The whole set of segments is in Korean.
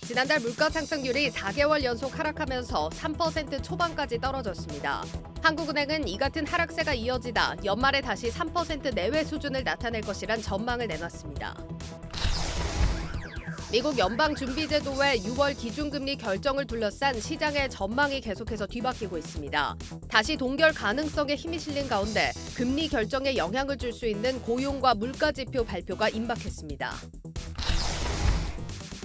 지난달 물가 상승률이 4개월 연속 하락하면서 3% 초반까지 떨어졌습니다. 한국은행은 이 같은 하락세가 이어지다 연말에 다시 3% 내외 수준을 나타낼 것이란 전망을 내놨습니다. 미국 연방준비제도의 6월 기준금리 결정을 둘러싼 시장의 전망이 계속해서 뒤바뀌고 있습니다. 다시 동결 가능성에 힘이 실린 가운데 금리 결정에 영향을 줄 수 있는 고용과 물가 지표 발표가 임박했습니다.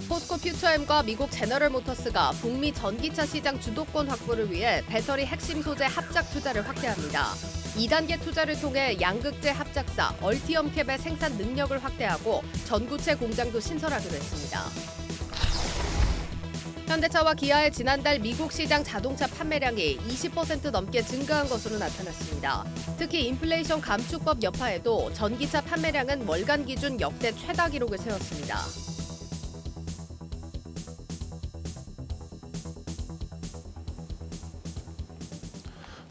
포스코 퓨처엠과 미국 제너럴모터스가 북미 전기차 시장 주도권 확보를 위해 배터리 핵심 소재 합작 투자를 확대합니다. 2단계 투자를 통해 양극재 합작사 얼티엄캡의 생산 능력을 확대하고 전구체 공장도 신설하기로 했습니다. 현대차와 기아의 지난달 미국 시장 자동차 판매량이 20% 넘게 증가한 것으로 나타났습니다. 특히 인플레이션 감축법 여파에도 전기차 판매량은 월간 기준 역대 최다 기록을 세웠습니다.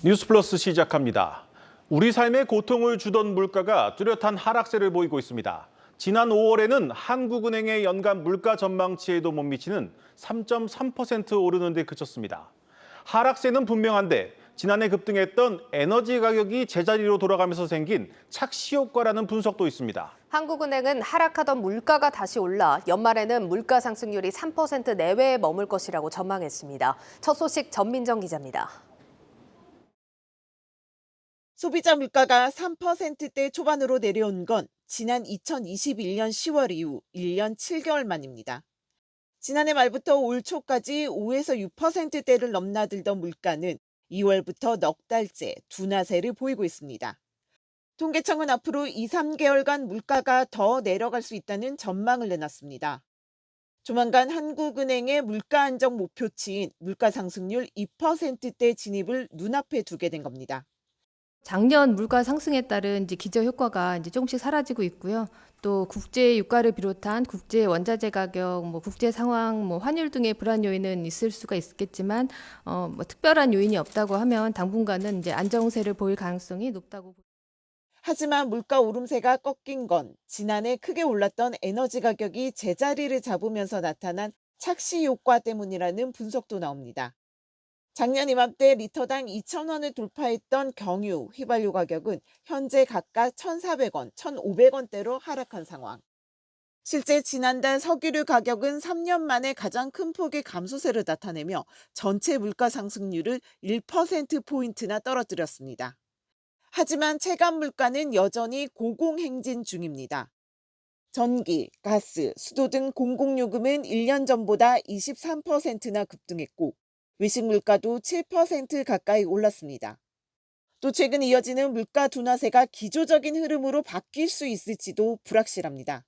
뉴스플러스 시작합니다. 우리 삶에 고통을 주던 물가가 뚜렷한 하락세를 보이고 있습니다. 지난 5월에는 한국은행의 연간 물가 전망치에도 못 미치는 3.3% 오르는 데 그쳤습니다. 하락세는 분명한데 지난해 급등했던 에너지 가격이 제자리로 돌아가면서 생긴 착시 효과라는 분석도 있습니다. 한국은행은 하락하던 물가가 다시 올라 연말에는 물가 상승률이 3% 내외에 머물 것이라고 전망했습니다. 첫 소식 전민정 기자입니다. 소비자 물가가 3%대 초반으로 내려온 건 지난 2021년 10월 이후 1년 7개월 만입니다. 지난해 말부터 올 초까지 5에서 6%대를 넘나들던 물가는 2월부터 넉 달째 둔화세를 보이고 있습니다. 통계청은 앞으로 2, 3개월간 물가가 더 내려갈 수 있다는 전망을 내놨습니다. 조만간 한국은행의 물가 안정 목표치인 물가 상승률 2%대 진입을 눈앞에 두게 된 겁니다. 작년 물가 상승에 따른 기저 효과가 조금씩 사라지고 있고요. 또 국제 유가를 비롯한 국제 원자재 가격, 국제 상황, 환율 등의 불안 요인은 있을 수가 있겠지만 특별한 요인이 없다고 하면 당분간은 안정세를 보일 가능성이 높다고 봅니다. 하지만 물가 오름세가 꺾인 건 지난해 크게 올랐던 에너지 가격이 제자리를 잡으면서 나타난 착시 효과 때문이라는 분석도 나옵니다. 작년 이맘때 리터당 2,000원을 돌파했던 경유, 휘발유 가격은 현재 각각 1,400원, 1,500원대로 하락한 상황. 실제 지난달 석유류 가격은 3년 만에 가장 큰 폭의 감소세를 나타내며 전체 물가 상승률을 1%포인트나 떨어뜨렸습니다. 하지만 체감 물가는 여전히 고공행진 중입니다. 전기, 가스, 수도 등 공공요금은 1년 전보다 23%나 급등했고 외식 물가도 7% 가까이 올랐습니다. 또 최근 이어지는 물가 둔화세가 기조적인 흐름으로 바뀔 수 있을지도 불확실합니다.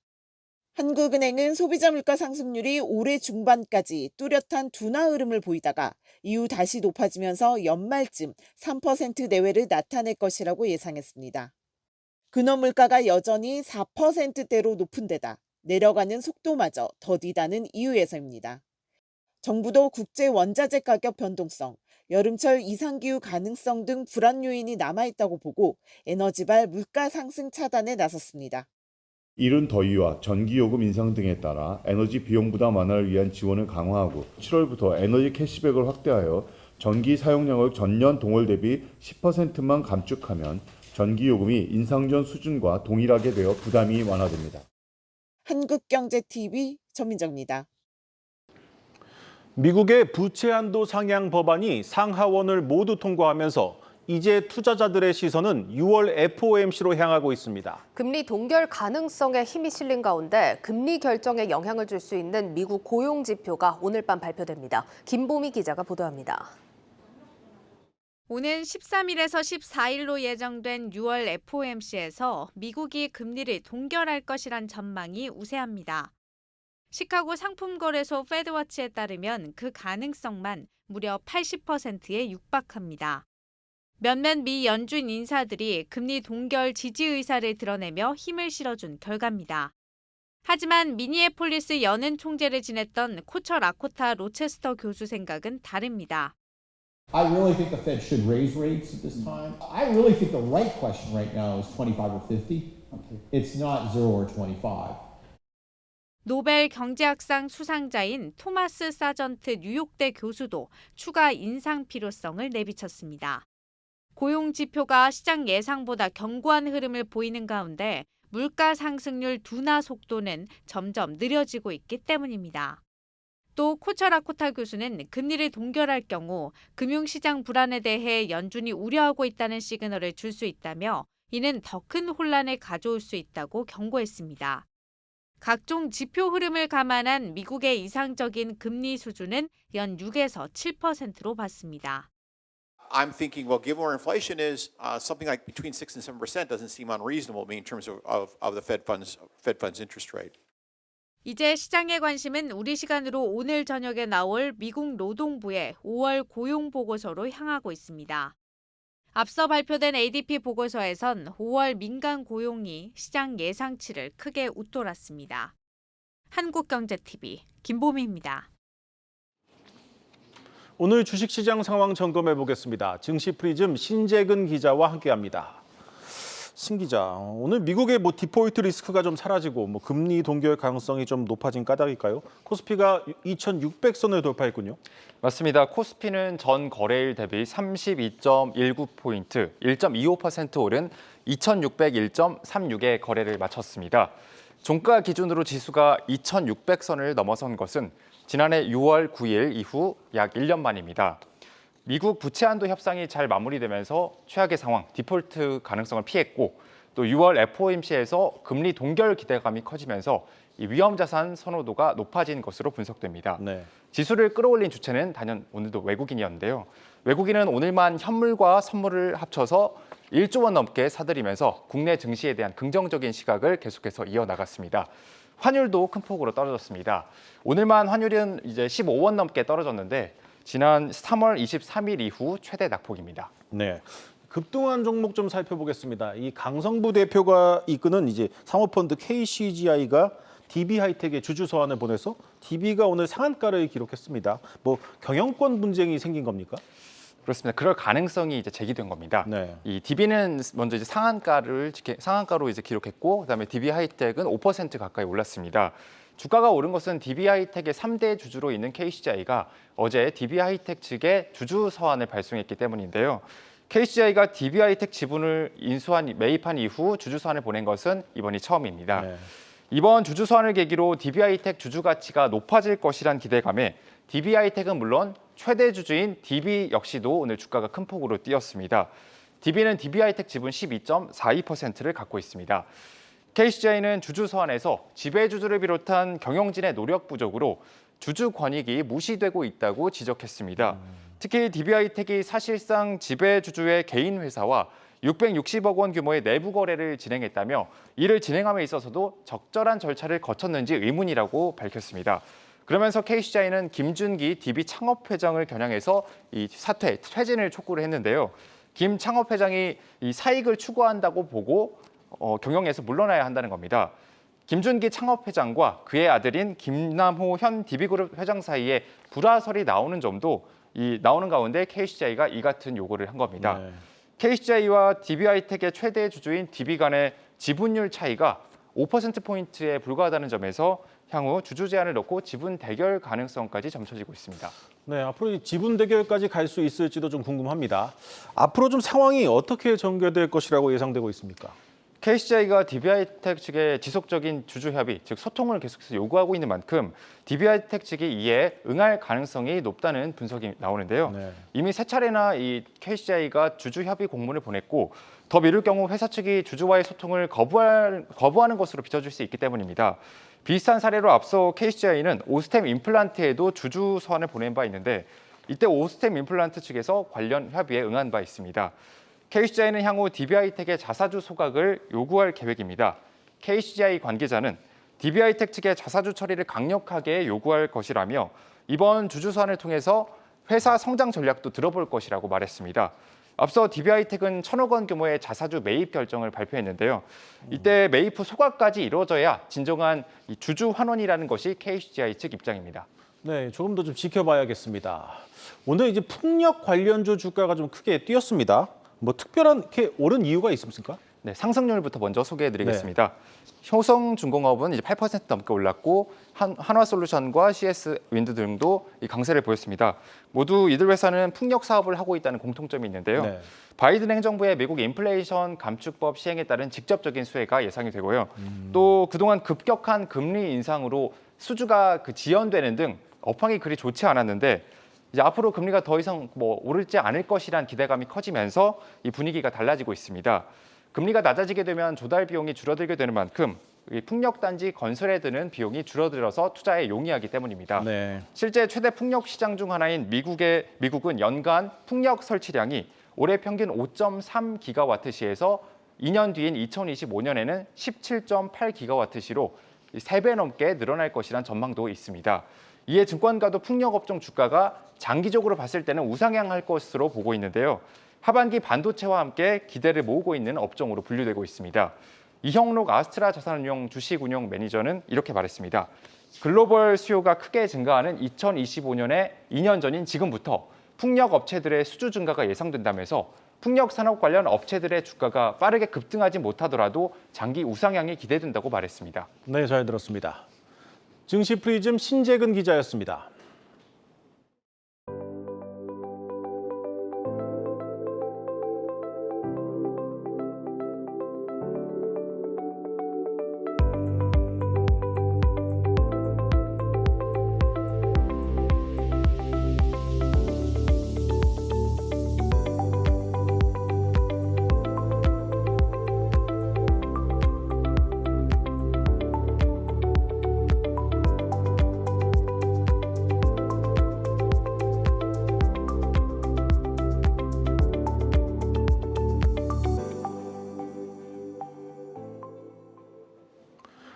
한국은행은 소비자 물가 상승률이 올해 중반까지 뚜렷한 둔화 흐름을 보이다가 이후 다시 높아지면서 연말쯤 3% 내외를 나타낼 것이라고 예상했습니다. 근원 물가가 여전히 4%대로 높은 데다 내려가는 속도마저 더디다는 이유에서입니다. 정부도 국제 원자재 가격 변동성, 여름철 이상기후 가능성 등 불안 요인이 남아있다고 보고 에너지발 물가 상승 차단에 나섰습니다. 이른 더위와 전기요금 인상 등에 따라 에너지 비용 부담 완화를 위한 지원을 강화하고 7월부터 에너지 캐시백을 확대하여 전기 사용량을 전년 동월 대비 10%만 감축하면 전기요금이 인상 전 수준과 동일하게 되어 부담이 완화됩니다. 한국경제TV 전민정입니다. 미국의 부채 한도 상향 법안이 상하원을 모두 통과하면서 이제 투자자들의 시선은 6월 FOMC로 향하고 있습니다. 금리 동결 가능성에 힘이 실린 가운데 금리 결정에 영향을 줄 수 있는 미국 고용 지표가 오늘 밤 발표됩니다. 김보미 기자가 보도합니다. 오는 13일에서 14일로 예정된 6월 FOMC에서 미국이 금리를 동결할 것이란 전망이 우세합니다. 시카고 상품거래소 페드워치에 따르면 그 가능성만 무려 80%에 육박합니다. 몇몇 미 연준 인사들이 금리 동결 지지 의사를 드러내며 힘을 실어준 결과입니다. 하지만 미니애폴리스 연은 총재를 지냈던 코처 라코타 로체스터 교수 생각은 다릅니다. I really think the Fed should raise rates at this time. I really think the right question right now is 25 or 50. It's not 0 or 25. 노벨 경제학상 수상자인 토마스 사전트 뉴욕대 교수도 추가 인상 필요성을 내비쳤습니다. 고용 지표가 시장 예상보다 견고한 흐름을 보이는 가운데 물가 상승률 둔화 속도는 점점 느려지고 있기 때문입니다. 또 코처라코타 교수는 금리를 동결할 경우 금융시장 불안에 대해 연준이 우려하고 있다는 시그널을 줄 수 있다며 이는 더 큰 혼란을 가져올 수 있다고 경고했습니다. 각종 지표 흐름을 감안한 미국의 이상적인 금리 수준은 연 6에서 7%로 봤습니다. I'm thinking, well, given where inflation is, something like between 6 and 7% doesn't seem unreasonable in terms of the Fed funds interest rate. 이제 시장의 관심은 우리 시간으로 오늘 저녁에 나올 미국 노동부의 5월 고용 보고서로 향하고 있습니다. 앞서 발표된 ADP 보고서에선 5월 민간 고용이 시장 예상치를 크게 웃돌았습니다. 한국경제TV 김보미입니다. 오늘 주식시장 상황 점검해 보겠습니다. 증시 프리즘 신재근 기자와 함께합니다. 신 기자, 오늘 미국의 디폴트 리스크가 좀 사라지고 금리 동결 가능성이 좀 높아진 까닭일까요? 코스피가 2,600선을 돌파했군요. 맞습니다. 코스피는 전 거래일 대비 32.19포인트, 1.25% 오른 2,601.36의 거래를 마쳤습니다. 종가 기준으로 지수가 2,600선을 넘어선 것은 지난해 6월 9일 이후 약 1년 만입니다. 미국 부채 한도 협상이 잘 마무리되면서 최악의 상황, 디폴트 가능성을 피했고 또 6월 FOMC에서 금리 동결 기대감이 커지면서 이 위험 자산 선호도가 높아진 것으로 분석됩니다. 네. 지수를 끌어올린 주체는 단연 오늘도 외국인이었는데요. 외국인은 오늘만 현물과 선물을 합쳐서 1조 원 넘게 사들이면서 국내 증시에 대한 긍정적인 시각을 계속해서 이어나갔습니다. 환율도 큰 폭으로 떨어졌습니다. 오늘만 환율은 이제 15원 넘게 떨어졌는데 지난 3월 23일 이후 최대 낙폭입니다. 네. 급등한 종목 좀 살펴보겠습니다. 이 강성부 대표가 이끄는 이제 사모펀드 KCGI가 DB하이텍에 주주 서한을 보내서 DB가 오늘 상한가를 기록했습니다. 경영권 분쟁이 생긴 겁니까? 그렇습니다. 그럴 가능성이 이제 제기된 겁니다. 네. 이 DB는 먼저 이제 상한가로 이제 기록했고, 그다음에 DB하이텍은 5% 가까이 올랐습니다. 주가가 오른 것은 DB하이텍의 3대 주주로 있는 KCGI가 어제 DB하이텍 측에 주주 서한을 발송했기 때문인데요. KCGI가 DB하이텍 지분을 매입한 이후 주주 서한을 보낸 것은 이번이 처음입니다. 네. 이번 주주 서한을 계기로 DB하이텍 주주 가치가 높아질 것이란 기대감에 DB하이텍은 물론 최대 주주인 DB 역시도 오늘 주가가 큰 폭으로 뛰었습니다. DB는 DB하이텍 지분 12.42%를 갖고 있습니다. KCGI는 주주 서한에서 지배주주를 비롯한 경영진의 노력 부족으로 주주 권익이 무시되고 있다고 지적했습니다. 특히 DB하이텍이 사실상 지배주주의 개인 회사와 660억 원 규모의 내부 거래를 진행했다며 이를 진행함에 있어서도 적절한 절차를 거쳤는지 의문이라고 밝혔습니다. 그러면서 KCGI는 김준기 DB 창업회장을 겨냥해서 이 퇴진을 촉구를 했는데요. 김 창업회장이 이 사익을 추구한다고 보고 경영에서 물러나야 한다는 겁니다. 김준기 창업회장과 그의 아들인 김남호 현 DB그룹 회장 사이에 불화설이 나오는 점도 나오는 가운데 KCGI가 이 같은 요구를 한 겁니다. 네. KCGI와 DB하이텍의 최대 주주인 DB 간의 지분율 차이가 5%포인트에 불과하다는 점에서 향후 주주 제한을 넣고 지분 대결 가능성까지 점쳐지고 있습니다. 네, 앞으로 이 지분 대결까지 갈 수 있을지도 좀 궁금합니다. 앞으로 좀 상황이 어떻게 전개될 것이라고 예상되고 있습니까? KCGI가 DB하이텍 측의 지속적인 주주 협의, 즉 소통을 계속해서 요구하고 있는 만큼 DB하이텍 측이 이에 응할 가능성이 높다는 분석이 나오는데요. 네. 이미 세 차례나 이 KCGI가 주주 협의 공문을 보냈고 더 미룰 경우 회사 측이 주주와의 소통을 거부하는 것으로 비춰질 수 있기 때문입니다. 비슷한 사례로 앞서 KCGI는 오스템 임플란트에도 주주 서한을 보낸 바 있는데 이때 오스템 임플란트 측에서 관련 협의에 응한 바 있습니다. KCGI는 향후 DB하이텍의 자사주 소각을 요구할 계획입니다. KCGI 관계자는 DB하이텍 측의 자사주 처리를 강력하게 요구할 것이라며 이번 주주 서한을 통해서 회사 성장 전략도 들어볼 것이라고 말했습니다. 앞서 DB하이텍은 1,000억 원 규모의 자사주 매입 결정을 발표했는데요. 이때 매입 후 소각까지 이루어져야 진정한 주주 환원이라는 것이 KCGI 측 입장입니다. 네, 조금 더 좀 지켜봐야겠습니다. 오늘 이제 풍력 관련주 주가가 좀 크게 뛰었습니다. 특별한 오른 이유가 있습니까? 네, 상승률부터 먼저 소개해드리겠습니다. 효성중공업은 이제 8% 넘게 올랐고 한화솔루션과 CS 윈드 등도 이 강세를 보였습니다. 모두 이들 회사는 풍력 사업을 하고 있다는 공통점이 있는데요. 네. 바이든 행정부의 미국 인플레이션 감축법 시행에 따른 직접적인 수혜가 예상이 되고요. 또 그동안 급격한 금리 인상으로 수주가 지연되는 등 업황이 그리 좋지 않았는데 이제 앞으로 금리가 더 이상 오르지 않을 것이란 기대감이 커지면서 이 분위기가 달라지고 있습니다. 금리가 낮아지게 되면 조달 비용이 줄어들게 되는 만큼 이 풍력단지 건설에 드는 비용이 줄어들어서 투자에 용이하기 때문입니다. 네. 실제 최대 풍력 시장 중 하나인 미국은 연간 풍력 설치량이 올해 평균 5.3기가와트시에서 2년 뒤인 2025년에는 17.8기가와트시로 3배 넘게 늘어날 것이란 전망도 있습니다. 이에 증권가도 풍력업종 주가가 장기적으로 봤을 때는 우상향할 것으로 보고 있는데요. 하반기 반도체와 함께 기대를 모으고 있는 업종으로 분류되고 있습니다. 이형록 아스트라 자산운용 주식운용 매니저는 이렇게 말했습니다. 글로벌 수요가 크게 증가하는 2025년에 2년 전인 지금부터 풍력 업체들의 수주 증가가 예상된다면서 풍력 산업 관련 업체들의 주가가 빠르게 급등하지 못하더라도 장기 우상향이 기대된다고 말했습니다. 네, 잘 들었습니다. 증시 프리즘 신재근 기자였습니다.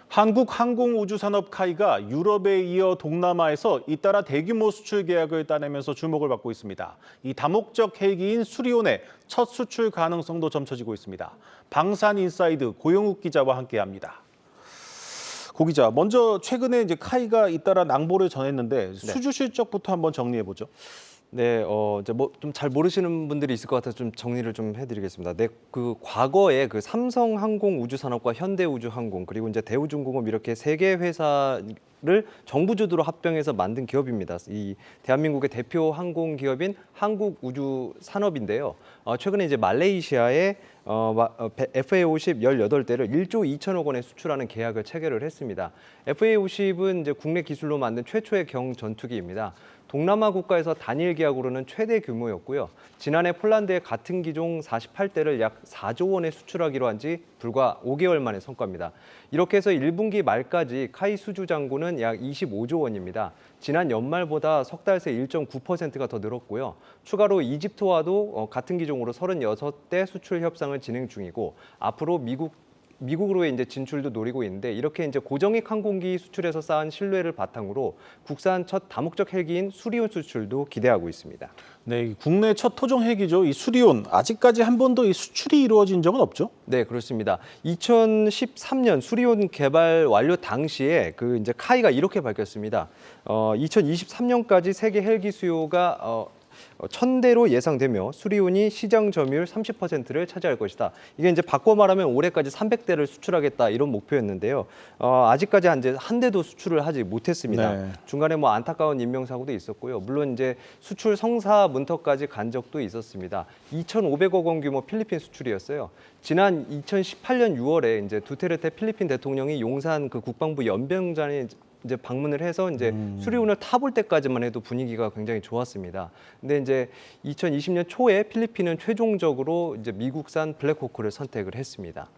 한국항공우주산업 카이가 유럽에 이어 동남아에서 잇따라 대규모 수출 계약을 따내면서 주목을 받고 있습니다. 이 다목적 헬기인 수리온의 첫 수출 가능성도 점쳐지고 있습니다. 방산인사이드 고영욱 기자와 함께합니다. 고 기자, 먼저 최근에 이제 카이가 잇따라 낭보를 전했는데 수주 실적부터 한번 정리해 보죠. 네, 이제 좀 잘 모르시는 분들이 있을 것 같아서 좀 정리를 좀 해드리겠습니다. 네, 그 과거에 그 삼성항공우주산업과 현대우주항공 그리고 이제 대우중공업 이렇게 세 개 회사를 정부 주도로 합병해서 만든 기업입니다. 이 대한민국의 대표 항공 기업인 한국우주산업인데요. 최근에 이제 말레이시아에 FA50 18대를 1조 2천억 원에 수출하는 계약을 체결을 했습니다. FA50은 이제 국내 기술로 만든 최초의 경전투기입니다. 동남아 국가에서 단일 계약으로는 최대 규모였고요. 지난해 폴란드의 같은 기종 48대를 약 4조 원에 수출하기로 한 지 불과 5개월 만의 성과입니다. 이렇게 해서 1분기 말까지 카이 수주 잔고는 약 25조 원입니다. 지난 연말보다 석 달 새 1.9%가 더 늘었고요. 추가로 이집트와도 같은 기종으로 36대 수출 협상을 진행 중이고 앞으로 미국으로의 이제 진출도 노리고 있는데 이렇게 이제 고정익 항공기 수출에서 쌓은 신뢰를 바탕으로 국산 첫 다목적 헬기인 수리온 수출도 기대하고 있습니다. 네, 국내 첫 토종 헬기죠. 이 수리온 아직까지 한 번도 이 수출이 이루어진 적은 없죠? 네, 그렇습니다. 2013년 수리온 개발 완료 당시에 그 이제 카이가 이렇게 밝혔습니다. 2023년까지 세계 헬기 수요가 1,000대로 예상되며 수리온이 시장 점유율 30%를 차지할 것이다. 이게 이제 바꿔 말하면 올해까지 300대를 수출하겠다 이런 목표였는데요. 아직까지 한 대도 수출을 하지 못했습니다. 네. 중간에 안타까운 인명사고도 있었고요. 물론 이제 수출 성사 문턱까지 간 적도 있었습니다. 2,500억 원 규모 필리핀 수출이었어요. 지난 2018년 6월에 이제 두테르테 필리핀 대통령이 용산 그 국방부 연병장에 이제 방문을 해서 이제 수리온을 타볼 때까지만 해도 분위기가 굉장히 좋았습니다. 근데 이제 2020년 초에 필리핀은 최종적으로 이제 미국산 블랙호크를 선택을 했습니다.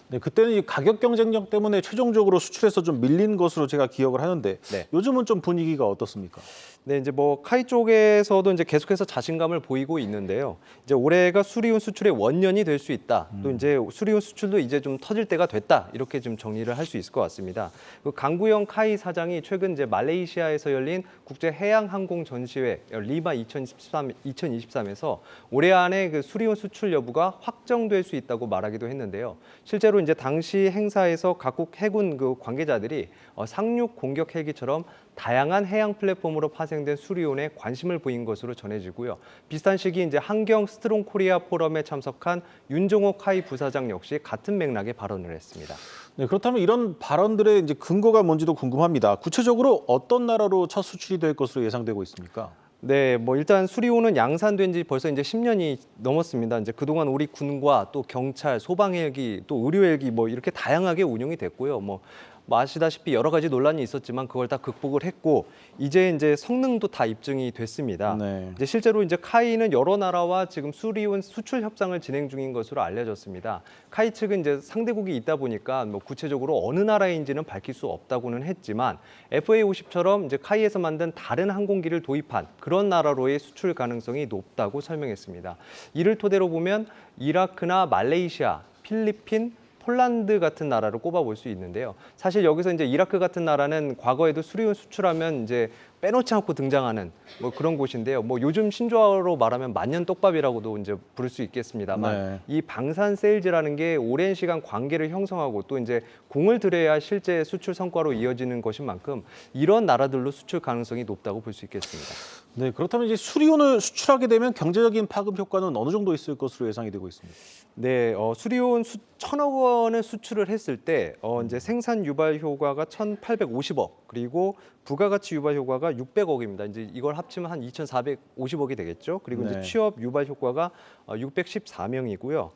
네, 그때는 이 가격 경쟁력 때문에 최종적으로 수출에서 좀 밀린 것으로 제가 기억을 하는데 네. 요즘은 좀 분위기가 어떻습니까? 네, 이제 카이 쪽에서도 이제 계속해서 자신감을 보이고 있는데요. 이제 올해가 수리온 수출의 원년이 될 수 있다. 또 이제 수리온 수출도 이제 좀 터질 때가 됐다. 이렇게 좀 정리를 할 수 있을 것 같습니다. 그 강구영 카이 사장이 최근 이제 말레이시아에서 열린 국제 해양 항공 전시회 리마 2023에서 올해 안에 그 수리온 수출 여부가 확정될 수 있다고 말하기도 했는데요. 실제로 이제 당시 행사에서 각국 해군 그 관계자들이 상륙 공격 헬기처럼 다양한 해양 플랫폼으로 파생된 수리온에 관심을 보인 것으로 전해지고요. 비슷한 시기 이제 한경 스트롱 코리아 포럼에 참석한 윤종옥 카이 부사장 역시 같은 맥락의 발언을 했습니다. 네, 그렇다면 이런 발언들의 이제 근거가 뭔지도 궁금합니다. 구체적으로 어떤 나라로 첫 수출이 될 것으로 예상되고 있습니까? 네, 뭐 일단 수리온은 양산된 지 벌써 이제 10년이 넘었습니다. 이제 그동안 우리 군과 또 경찰, 소방헬기, 또 의료헬기 뭐 이렇게 다양하게 운용이 됐고요. 뭐 아시다시피 여러 가지 논란이 있었지만 그걸 다 극복을 했고 이제 성능도 다 입증이 됐습니다. 네. 이제 실제로 이제 카이는 여러 나라와 지금 수리온 수출 협상을 진행 중인 것으로 알려졌습니다. 카이 측은 이제 상대국이 있다 보니까 뭐 구체적으로 어느 나라인지는 밝힐 수 없다고는 했지만 FA50처럼 이제 카이에서 만든 다른 항공기를 도입한 그런 나라로의 수출 가능성이 높다고 설명했습니다. 이를 토대로 보면 이라크나 말레이시아, 필리핀, 폴란드 같은 나라를 꼽아볼 수 있는데요. 사실 여기서 이제 이라크 같은 나라는 과거에도 수리온 수출하면 이제 빼놓지 않고 등장하는 뭐 그런 곳인데요. 뭐 요즘 신조어로 말하면 만년 떡밥이라고도 이제 부를 수 있겠습니다만 네. 이 방산 세일즈라는 게 오랜 시간 관계를 형성하고 또 이제 공을 들여야 실제 수출 성과로 이어지는 것인 만큼 이런 나라들로 수출 가능성이 높다고 볼 수 있겠습니다. 네, 그렇다면 이제 수리온을 수출하게 되면 경제적인 파급 효과는 어느 정도 있을 것으로 예상이 되고 있습니다. 네, 수리온 1,000억 원을 수출을 했을 때 이제 생산 유발 효과가 1,850억 그리고 부가가치 유발 효과가 600억입니다. 이제 이걸 합치면 한 2,450억이 되겠죠. 그리고 네. 이제 취업 유발 효과가 614명이고요.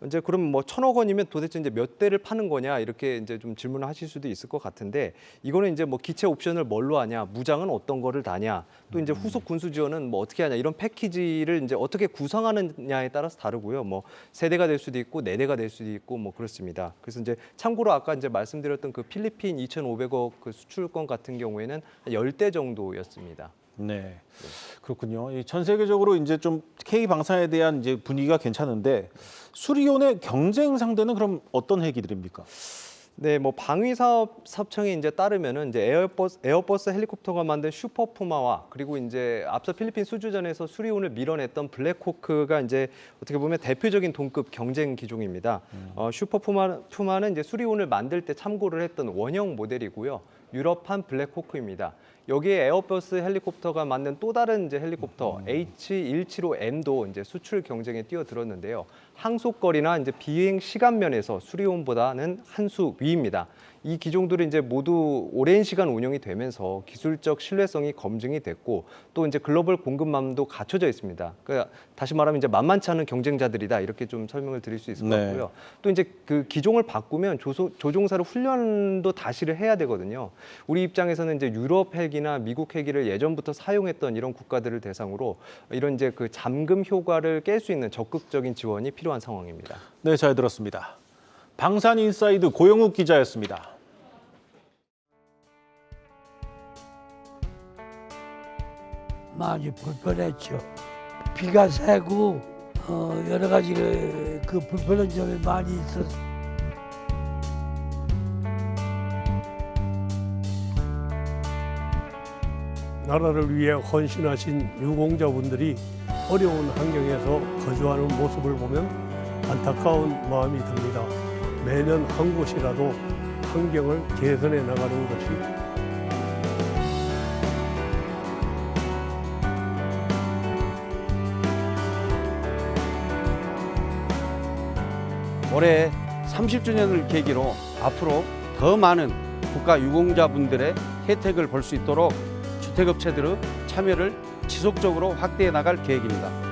이제 그럼 뭐 1,000억 원이면 도대체 이제 몇 대를 파는 거냐 이렇게 이제 좀 질문을 하실 수도 있을 것 같은데 이거는 이제 뭐 기체 옵션을 뭘로 하냐, 무장은 어떤 거를 다냐, 또 이제 후속 군수 지원은 뭐 어떻게 하냐 이런 패키지를 이제 어떻게 구성하느냐에 따라서 다르고요. 뭐 3대가 될 수도 있고 4대가 될 수도 있고 뭐 그렇습니다. 그래서 이제 참고로 아까 이제 말씀드렸던 그 필리핀 2,500억 그 수출권 같은 경우에는 한 10대 정도였습니다. 네, 그렇군요. 전 세계적으로 이제 좀 K 방산에 대한 이제 분위기가 괜찮은데 수리온의 경쟁 상대는 그럼 어떤 헬기들입니까? 네, 뭐 방위사업청에 이제 따르면은 이제 에어버스 헬리콥터가 만든 슈퍼푸마와 그리고 이제 앞서 필리핀 수주전에서 수리온을 밀어냈던 블랙호크가 이제 어떻게 보면 대표적인 동급 경쟁 기종입니다. 슈퍼푸마는 이제 수리온을 만들 때 참고를 했던 원형 모델이고요. 유럽판 블랙호크입니다. 여기에 에어버스 헬리콥터가 만든 또 다른 이제 헬리콥터 H175M도 이제 수출 경쟁에 뛰어들었는데요. 항속거리나 이제 비행 시간 면에서 수리온보다는 한 수 위입니다. 이 기종들이 이제 모두 오랜 시간 운영이 되면서 기술적 신뢰성이 검증이 됐고 또 이제 글로벌 공급망도 갖춰져 있습니다. 그러니까 다시 말하면 이제 만만치 않은 경쟁자들이다 이렇게 좀 설명을 드릴 수 있을 것 네. 같고요. 또 이제 그 기종을 바꾸면 조종사를 훈련도 다시를 해야 되거든요. 우리 입장에서는 이제 유럽 헬기나 미국 헬기를 예전부터 사용했던 이런 국가들을 대상으로 이런 이제 그 잠금 효과를 깰 수 있는 적극적인 지원이 필요한 상황입니다. 네, 잘 들었습니다. 방산인사이드 고영욱 기자였습니다. 많이 불편했죠. 비가 새고 여러 가지 그 불편한 점이 많이 있었어요. 나라를 위해 헌신하신 유공자분들이 어려운 환경에서 거주하는 모습을 보면 안타까운 마음이 듭니다. 매년 한 곳이라도 환경을 개선해 나가는 것이 올해 30주년을 계기로 앞으로 더 많은 국가 유공자분들의 혜택을 볼 수 있도록 주택업체들의 참여를 지속적으로 확대해 나갈 계획입니다.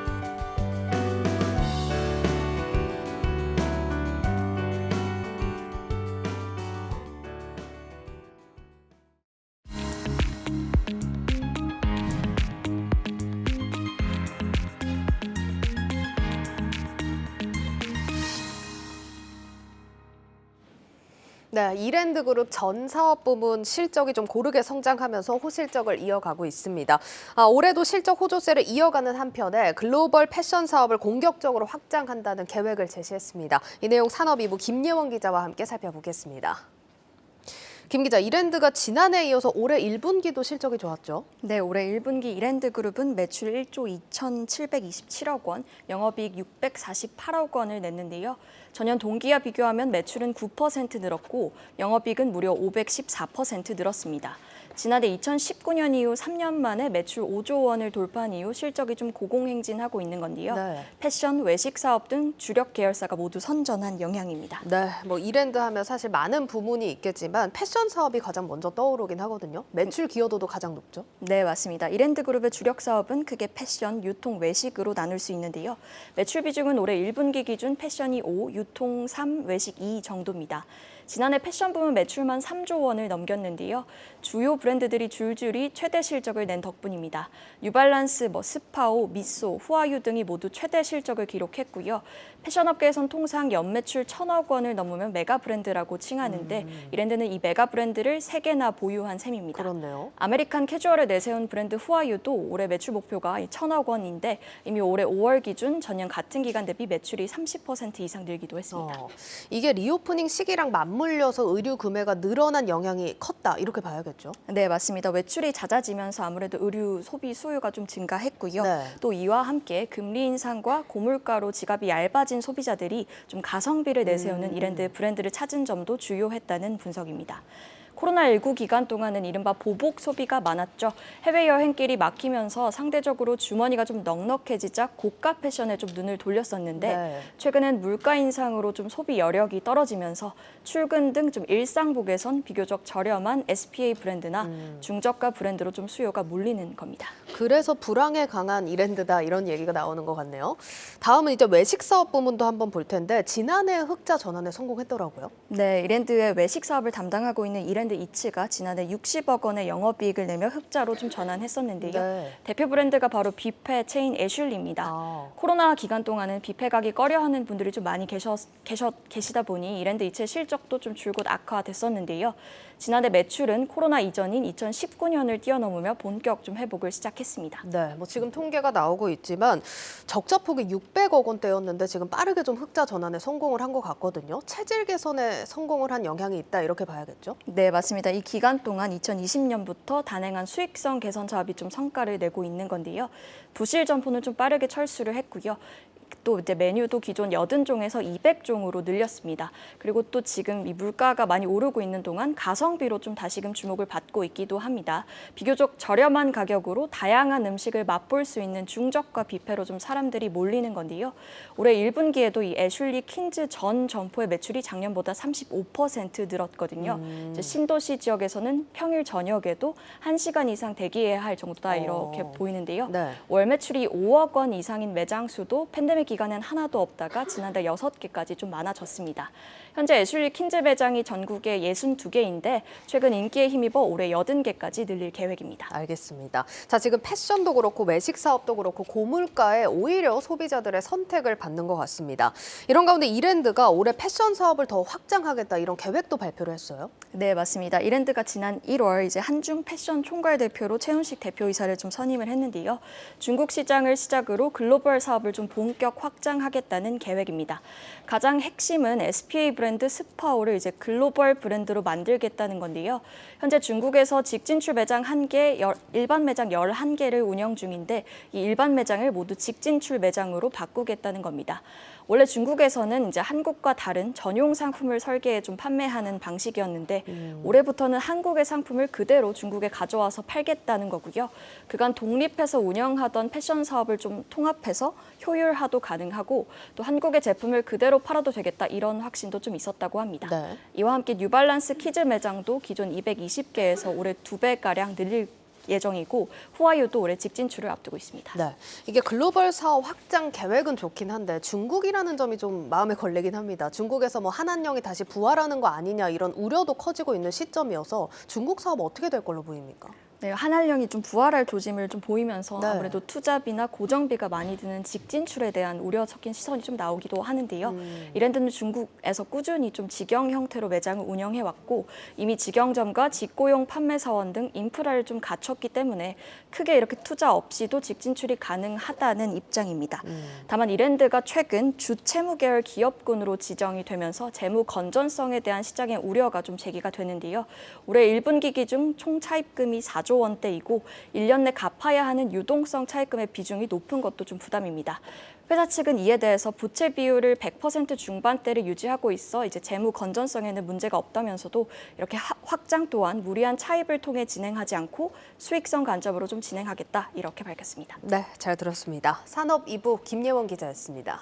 네, 이랜드그룹 전 사업 부문 실적이 좀 고르게 성장하면서 호실적을 이어가고 있습니다. 올해도 실적 호조세를 이어가는 한편에 글로벌 패션 사업을 공격적으로 확장한다는 계획을 제시했습니다. 이 내용 산업이부 김예원 기자와 함께 살펴보겠습니다. 김 기자, 이랜드가 지난해에 이어서 올해 1분기도 실적이 좋았죠? 네, 올해 1분기 이랜드그룹은 매출 1조 2,727억 원, 영업이익 648억 원을 냈는데요. 전년 동기와 비교하면 매출은 9% 늘었고 영업이익은 무려 514% 늘었습니다. 지난해 2019년 이후 3년 만에 매출 5조 원을 돌파한 이후 실적이 좀 고공행진하고 있는 건데요. 네. 패션, 외식 사업 등 주력 계열사가 모두 선전한 영향입니다. 네, 뭐 이랜드 하면 사실 많은 부문이 있겠지만 패션 사업이 가장 먼저 떠오르긴 하거든요. 매출 기여도도 가장 높죠. 네, 맞습니다. 이랜드 그룹의 주력 사업은 크게 패션, 유통, 외식으로 나눌 수 있는데요. 매출 비중은 올해 1분기 기준 패션이 5, 유통 3, 외식 2 정도입니다. 지난해 패션 부문 매출만 3조 원을 넘겼는데요. 주요 브랜드들이 줄줄이 최대 실적을 낸 덕분입니다. 뉴발란스, 스파오, 미소, 후아유 등이 모두 최대 실적을 기록했고요. 패션업계에선 통상 연매출 1,000억 원을 넘으면 메가 브랜드라고 칭하는데 이랜드는 이 메가 브랜드를 3개나 보유한 셈입니다. 그렇네요. 아메리칸 캐주얼을 내세운 브랜드 후아유도 올해 매출 목표가 1,000억 원인데 이미 올해 5월 기준 전년 같은 기간 대비 매출이 30% 이상 늘기도 했습니다. 이게 리오프닝 시기랑 맞물려서 의류 구매가 늘어난 영향이 컸다 이렇게 봐야겠죠? 네, 맞습니다. 외출이 잦아지면서 아무래도 의류 소비 수요가 좀 증가했고요. 네. 또 이와 함께 금리 인상과 고물가로 지갑이 얇아진 소비자들이 좀 가성비를 내세우는 이랜드 브랜드를 찾은 점도 주요했다는 분석입니다. 코로나19 기간 동안은 이른바 보복 소비가 많았죠. 해외여행길이 막히면서 상대적으로 주머니가 좀 넉넉해지자 고가 패션에 좀 눈을 돌렸었는데 네. 최근엔 물가 인상으로 좀 소비 여력이 떨어지면서 출근 등 좀 일상복에선 비교적 저렴한 SPA 브랜드나 중저가 브랜드로 좀 수요가 몰리는 겁니다. 그래서 불황에 강한 이랜드다 이런 얘기가 나오는 것 같네요. 다음은 이제 외식 사업 부문도 한번 볼 텐데 지난해 흑자 전환에 성공했더라고요. 네, 이랜드의 외식 사업을 담당하고 있는 이랜드 이츠가 지난해 60억 원의 영업이익을 내며 흑자로 좀 전환했었는데요. 네. 대표 브랜드가 바로 뷔페 체인 애슐리입니다. 코로나 기간 동안은 뷔페 가기 꺼려하는 분들이 좀 많이 계시다 보니 이랜드 이츠의 실적도 좀 줄곧 악화됐었는데요. 지난해 매출은 코로나 이전인 2019년을 뛰어넘으며 본격 좀 회복을 시작했습니다. 네, 뭐 지금 통계가 나오고 있지만 적자폭이 600억 원대였는데 지금 빠르게 좀 흑자 전환에 성공을 한 것 같거든요. 체질 개선에 성공을 한 영향이 있다 이렇게 봐야겠죠? 네, 맞습니다. 이 기간 동안 2020년부터 단행한 수익성 개선 사업이 좀 성과를 내고 있는 건데요. 부실 점포는 좀 빠르게 철수를 했고요. 또 이제 메뉴도 기존 80종에서 200종으로 늘렸습니다. 그리고 또 지금 이 물가가 많이 오르고 있는 동안 가성비로 좀 다시금 주목을 받고 있기도 합니다. 비교적 저렴한 가격으로 다양한 음식을 맛볼 수 있는 중저가 뷔페로 좀 사람들이 몰리는 건데요. 올해 1분기에도 이 애슐리 퀸즈 전 점포의 매출이 작년보다 35% 늘었거든요. 이제 신도시 지역에서는 평일 저녁에도 1시간 이상 대기해야 할 정도다 이렇게 보이는데요. 네. 월 매출이 5억 원 이상인 매장 수도 팬데믹 기간엔 하나도 없다가 지난달 6개까지 좀 많아졌습니다. 현재 애슐리 퀸즈 매장이 전국에 62개인데 최근 인기에 힘입어 올해 80개까지 늘릴 계획입니다. 알겠습니다. 자, 지금 패션도 그렇고 외식 사업도 그렇고 고물가에 오히려 소비자들의 선택을 받는 것 같습니다. 이런 가운데 이랜드가 올해 패션 사업을 더 확장하겠다 이런 계획도 발표를 했어요. 네, 맞습니다. 이랜드가 지난 1월 이제 한중 패션 총괄 대표로 최훈식 대표이사를 좀 선임을 했는데요. 중국 시장을 시작으로 글로벌 사업을 좀 본격 확장하겠다는 계획입니다. 가장 핵심은 SPA 브랜드 스파오를 이제 글로벌 브랜드로 만들겠다는 건데요. 현재 중국에서 직진출 매장 1개, 일반 매장 11개를 운영 중인데 이 일반 매장을 모두 직진출 매장으로 바꾸겠다는 겁니다. 원래 중국에서는 이제 한국과 다른 전용 상품을 설계해 좀 판매하는 방식이었는데 올해부터는 한국의 상품을 그대로 중국에 가져와서 팔겠다는 거고요. 그간 독립해서 운영하던 패션 사업을 좀 통합해서 효율화도 가능하고 또 한국의 제품을 그대로 팔아도 되겠다 이런 확신도 좀 있었다고 합니다. 네. 이와 함께 뉴발란스 키즈 매장도 기존 220개에서 올해 2배가량 늘릴 예정이고 후아유도 올해 직진출을 앞두고 있습니다. 네, 이게 글로벌 사업 확장 계획은 좋긴 한데 중국이라는 점이 좀 마음에 걸리긴 합니다. 중국에서 뭐 한한령이 다시 부활하는 거 아니냐 이런 우려도 커지고 있는 시점이어서 중국 사업 어떻게 될 걸로 보입니까? 네, 한한령이 좀 부활할 조짐을 좀 보이면서 네. 아무래도 투자비나 고정비가 많이 드는 직진출에 대한 우려 섞인 시선이 좀 나오기도 하는데요. 이랜드는 중국에서 꾸준히 좀 직영 형태로 매장을 운영해왔고 이미 직영점과 직고용 판매사원 등 인프라를 좀 갖췄기 때문에 크게 이렇게 투자 없이도 직진출이 가능하다는 입장입니다. 다만 이랜드가 최근 주채무 계열 기업군으로 지정이 되면서 재무 건전성에 대한 시장의 우려가 좀 제기가 되는데요. 올해 1분기 기준 총 차입금이 4조 원대이고 1년 내 갚아야 하는 유동성 차입금의 비중이 높은 것도 좀 부담입니다. 회사 측은 이에 대해서 부채 비율을 100% 중반대를 유지하고 있어 이제 재무 건전성에는 문제가 없다면서도 이렇게 확장 또한 무리한 차입을 통해 진행하지 않고 수익성 관점으로 좀 진행하겠다 이렇게 밝혔습니다. 네, 잘 들었습니다. 산업 2부 김예원 기자였습니다.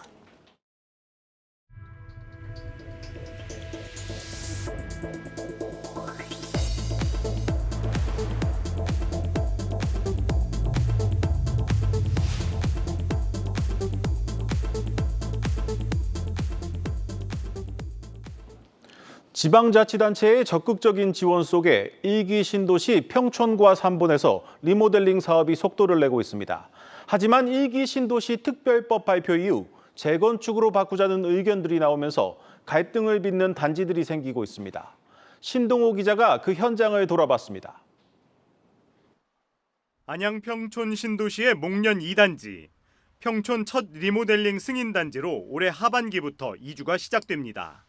지방자치단체의 적극적인 지원 속에 1기 신도시 평촌과 삼본에서 리모델링 사업이 속도를 내고 있습니다. 하지만 1기 신도시 특별법 발표 이후 재건축으로 바꾸자는 의견들이 나오면서 갈등을 빚는 단지들이 생기고 있습니다. 신동호 기자가 그 현장을 돌아봤습니다. 안양 평촌 신도시의 목련 2단지. 평촌 첫 리모델링 승인단지로 올해 하반기부터 이주가 시작됩니다.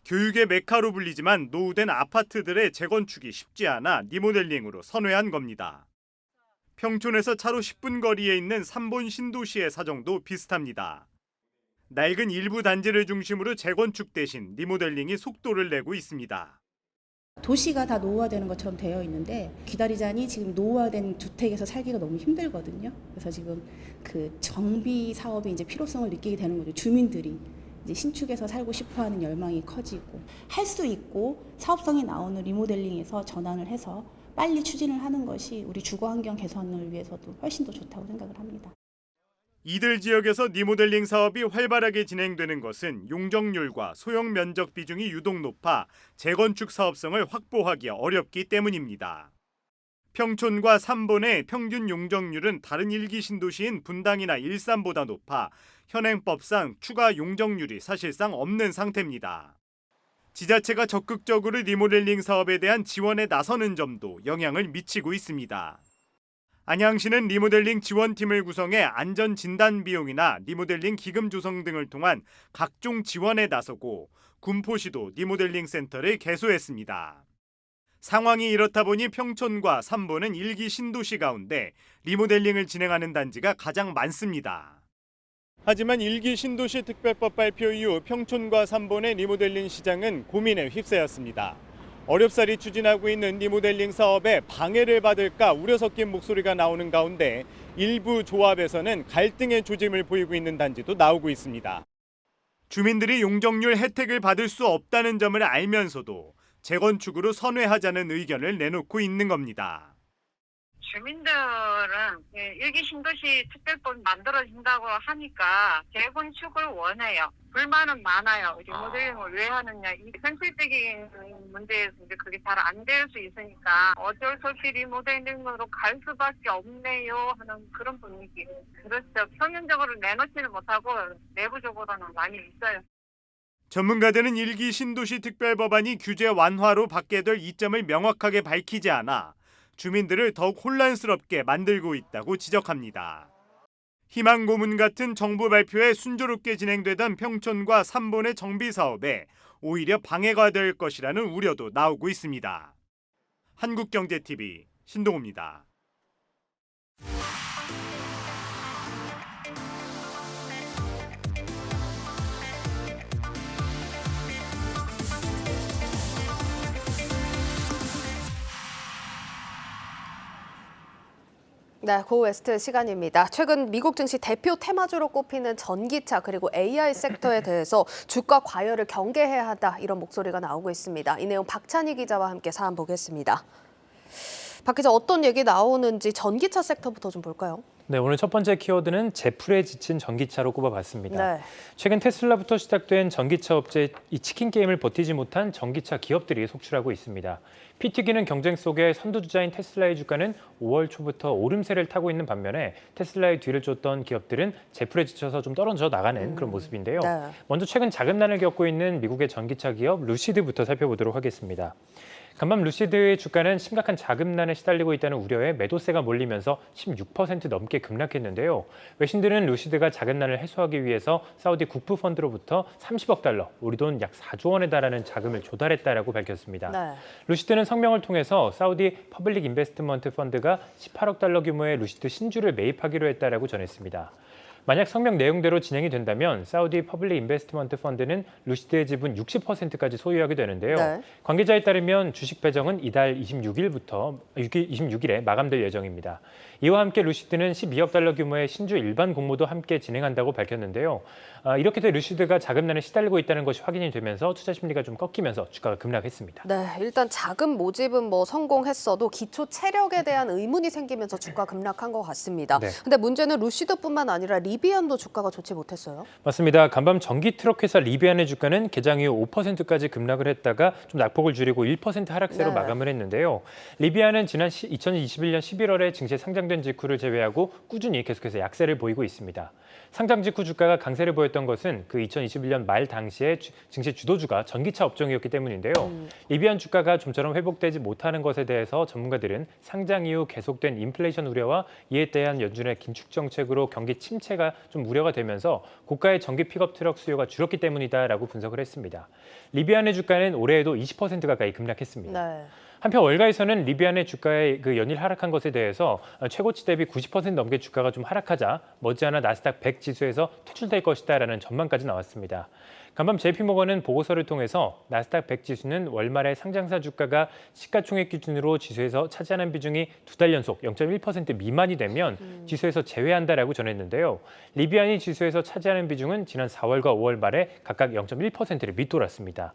교육의 메카로 불리지만 노후된 아파트들의 재건축이 쉽지 않아 리모델링으로 선회한 겁니다. 평촌에서 차로 10분 거리에 있는 삼본 신도시의 사정도 비슷합니다. 낡은 일부 단지를 중심으로 재건축 대신 리모델링이 속도를 내고 있습니다. 도시가 다 노후화되는 것처럼 되어 있는데 기다리자니 지금 노후화된 주택에서 살기가 너무 힘들거든요. 그래서 지금 그 정비 사업이 이제 필요성을 느끼게 되는 거죠. 주민들이 이제 신축에서 살고 싶어하는 열망이 커지고 할 수 있고 사업성이 나오는 리모델링에서 전환을 해서 빨리 추진을 하는 것이 우리 주거 환경 개선을 위해서도 훨씬 더 좋다고 생각을 합니다. 이들 지역에서 리모델링 사업이 활발하게 진행되는 것은 용적률과 소형 면적 비중이 유독 높아 재건축 사업성을 확보하기 어렵기 때문입니다. 평촌과 삼본의 평균 용적률은 다른 1기 신도시인 분당이나 일산보다 높아 현행법상 추가 용적률이 사실상 없는 상태입니다. 지자체가 적극적으로 리모델링 사업에 대한 지원에 나서는 점도 영향을 미치고 있습니다. 안양시는 리모델링 지원팀을 구성해 안전 진단 비용이나 리모델링 기금 조성 등을 통한 각종 지원에 나서고 군포시도 리모델링 센터를 개소했습니다. 상황이 이렇다 보니 평촌과 삼본은 1기 신도시 가운데 리모델링을 진행하는 단지가 가장 많습니다. 하지만 1기 신도시 특별법 발표 이후 평촌과 삼본의 리모델링 시장은 고민에 휩싸였습니다. 어렵사리 추진하고 있는 리모델링 사업에 방해를 받을까 우려 섞인 목소리가 나오는 가운데 일부 조합에서는 갈등의 조짐을 보이고 있는 단지도 나오고 있습니다. 주민들이 용적률 혜택을 받을 수 없다는 점을 알면서도 재건축으로 선회하자는 의견을 내놓고 있는 겁니다. 주민들은 1기 신도시 특별법이 만들어진다고 하니까 재건축을 원해요. 불만은 많아요. 리모델링을 왜 하느냐. 이 현실적인 문제에서 이제 그게 잘 안 될 수 있으니까 어쩔 수 없이 리모델링으로 갈 수밖에 없네요 하는 그런 분위기. 그렇죠. 표면적으로 내놓지는 못하고 내부적으로는 많이 있어요. 전문가들은 1기 신도시 특별법안이 규제 완화로 받게 될 이점을 명확하게 밝히지 않아 주민들을 더욱 혼란스럽게 만들고 있다고 지적합니다. 희망 고문 같은 정부 발표에 순조롭게 진행되던 평촌과 삼본의 정비 사업에 오히려 방해가 될 것이라는 우려도 나오고 있습니다. 한국경제TV 신동호입니다. 네, 고웨스트 시간입니다. 최근 미국 증시 대표 테마주로 꼽히는 전기차 그리고 AI 섹터에 대해서 주가 과열을 경계해야 한다 이런 목소리가 나오고 있습니다. 이 내용 박찬희 기자와 함께 사안 보겠습니다. 박 기자 어떤 얘기 나오는지 전기차 섹터부터 좀 볼까요? 네, 오늘 첫 번째 키워드는 제풀에 지친 전기차로 꼽아봤습니다. 네. 최근 테슬라부터 시작된 전기차 업체 이 치킨 게임을 버티지 못한 전기차 기업들이 속출하고 있습니다. 피 튀기는 경쟁 속에 선두주자인 테슬라의 주가는 5월 초부터 오름세를 타고 있는 반면에 테슬라의 뒤를 쫓던 기업들은 제풀에 지쳐서 좀 떨어져 나가는 그런 모습인데요. 네. 먼저 최근 자금난을 겪고 있는 미국의 전기차 기업 루시드부터 살펴보도록 하겠습니다. 간밤 루시드의 주가는 심각한 자금난에 시달리고 있다는 우려에 매도세가 몰리면서 16% 넘게 급락했는데요. 외신들은 루시드가 자금난을 해소하기 위해서 사우디 국부 펀드로부터 30억 달러, 우리 돈 약 4조 원에 달하는 자금을 조달했다라고 밝혔습니다. 네. 루시드는 성명을 통해서 사우디 퍼블릭 인베스트먼트 펀드가 18억 달러 규모의 루시드 신주를 매입하기로 했다라고 전했습니다. 만약 성명 내용대로 진행이 된다면 사우디 퍼블릭 인베스트먼트 펀드는 루시드의 지분 60%까지 소유하게 되는데요. 네. 관계자에 따르면 주식 배정은 이달 26일에 마감될 예정입니다. 이와 함께 루시드는 12억 달러 규모의 신주 일반 공모도 함께 진행한다고 밝혔는데요. 이렇게 돼 루시드가 자금난에 시달리고 있다는 것이 확인이 되면서 투자 심리가 좀 꺾이면서 주가가 급락했습니다. 네, 일단 자금 모집은 성공했어도 기초 체력에 대한 의문이 생기면서 주가 급락한 것 같습니다. 네. 근데 문제는 루시드뿐만 아니라 리비안도 주가가 좋지 못했어요. 맞습니다. 간밤 전기 트럭 회사 리비안의 주가는 개장 이후 5%까지 급락을 했다가 좀 낙폭을 줄이고 1% 하락세로 네. 마감을 했는데요. 리비안은 지난 2021년 11월에 증시에 상장된 직후를 제외하고 꾸준히 계속해서 약세를 보이고 있습니다. 상장 직후 주가가 강세를 보였던 것은 그 2021년 말 당시에 증시 주도주가 전기차 업종이었기 때문인데요. 리비안 주가가 좀처럼 회복되지 못하는 것에 대해서 전문가들은 상장 이후 계속된 인플레이션 우려와 이에 대한 연준의 긴축 정책으로 경기 침체가 좀 우려가 되면서 고가의 전기 픽업 트럭 수요가 줄었기 때문이다라고 분석을 했습니다. 리비안의 주가는 올해에도 20% 가까이 급락했습니다. 네. 한편 월가에서는 리비안의 주가의 연일 하락한 것에 대해서 최고치 대비 90% 넘게 주가가 좀 하락하자 머지않아 나스닥 100 지수에서 퇴출될 것이다라는 전망까지 나왔습니다. 간밤 JP모건은 보고서를 통해서 나스닥 100 지수는 월말에 상장사 주가가 시가총액 기준으로 지수에서 차지하는 비중이 2달 연속 0.1% 미만이 되면 지수에서 제외한다라고 전했는데요. 리비안이 지수에서 차지하는 비중은 지난 4월과 5월 말에 각각 0.1%를 밑돌았습니다.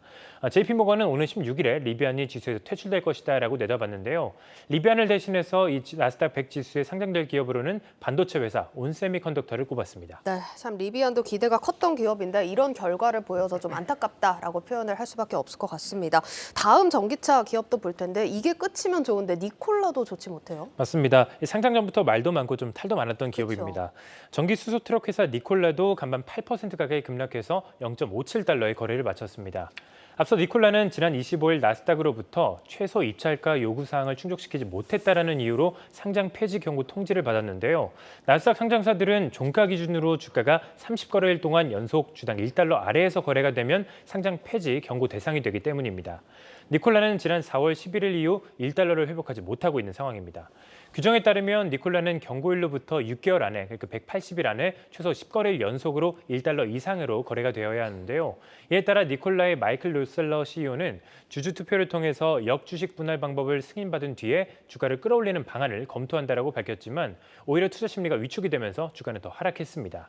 JP모건은 오늘 16일에 리비안이 지수에서 퇴출될 것이다라고 내다봤는데요. 리비안을 대신해서 이 나스닥 100 지수에 상장될 기업으로는 반도체 회사 온세미컨덕터를 꼽았습니다. 네, 참 리비안도 기대가 컸던 기업인데 이런 결과를 보여서 좀 안타깝다라고 표현을 할 수밖에 없을 것 같습니다. 다음 전기차 기업도 볼 텐데 이게 끝이면 좋은데 니콜라도 좋지 못해요. 맞습니다. 상장 전부터 말도 많고 좀 탈도 많았던 기업입니다. 전기 수소 트럭 회사 니콜라도 간밤 8% 가까이 급락해서 0.57달러의 거래를 마쳤습니다. 앞서 니콜라는 지난 25일 나스닥으로부터 최소 입찰가 요구사항을 충족시키지 못했다라는 이유로 상장 폐지 경고 통지를 받았는데요. 나스닥 상장사들은 종가 기준으로 주가가 30거래일 동안 연속 주당 1달러 아래에서 거래가 되면 상장 폐지 경고 대상이 되기 때문입니다. 니콜라는 지난 4월 11일 이후 1달러를 회복하지 못하고 있는 상황입니다. 규정에 따르면 니콜라는 경고일로부터 6개월 안에, 그러니까 180일 안에 최소 10거래일 연속으로 1달러 이상으로 거래가 되어야 하는데요. 이에 따라 니콜라의 마이클 로셀러 CEO는 주주 투표를 통해서 역주식 분할 방법을 승인받은 뒤에 주가를 끌어올리는 방안을 검토한다라고 밝혔지만 오히려 투자 심리가 위축이 되면서 주가는 더 하락했습니다.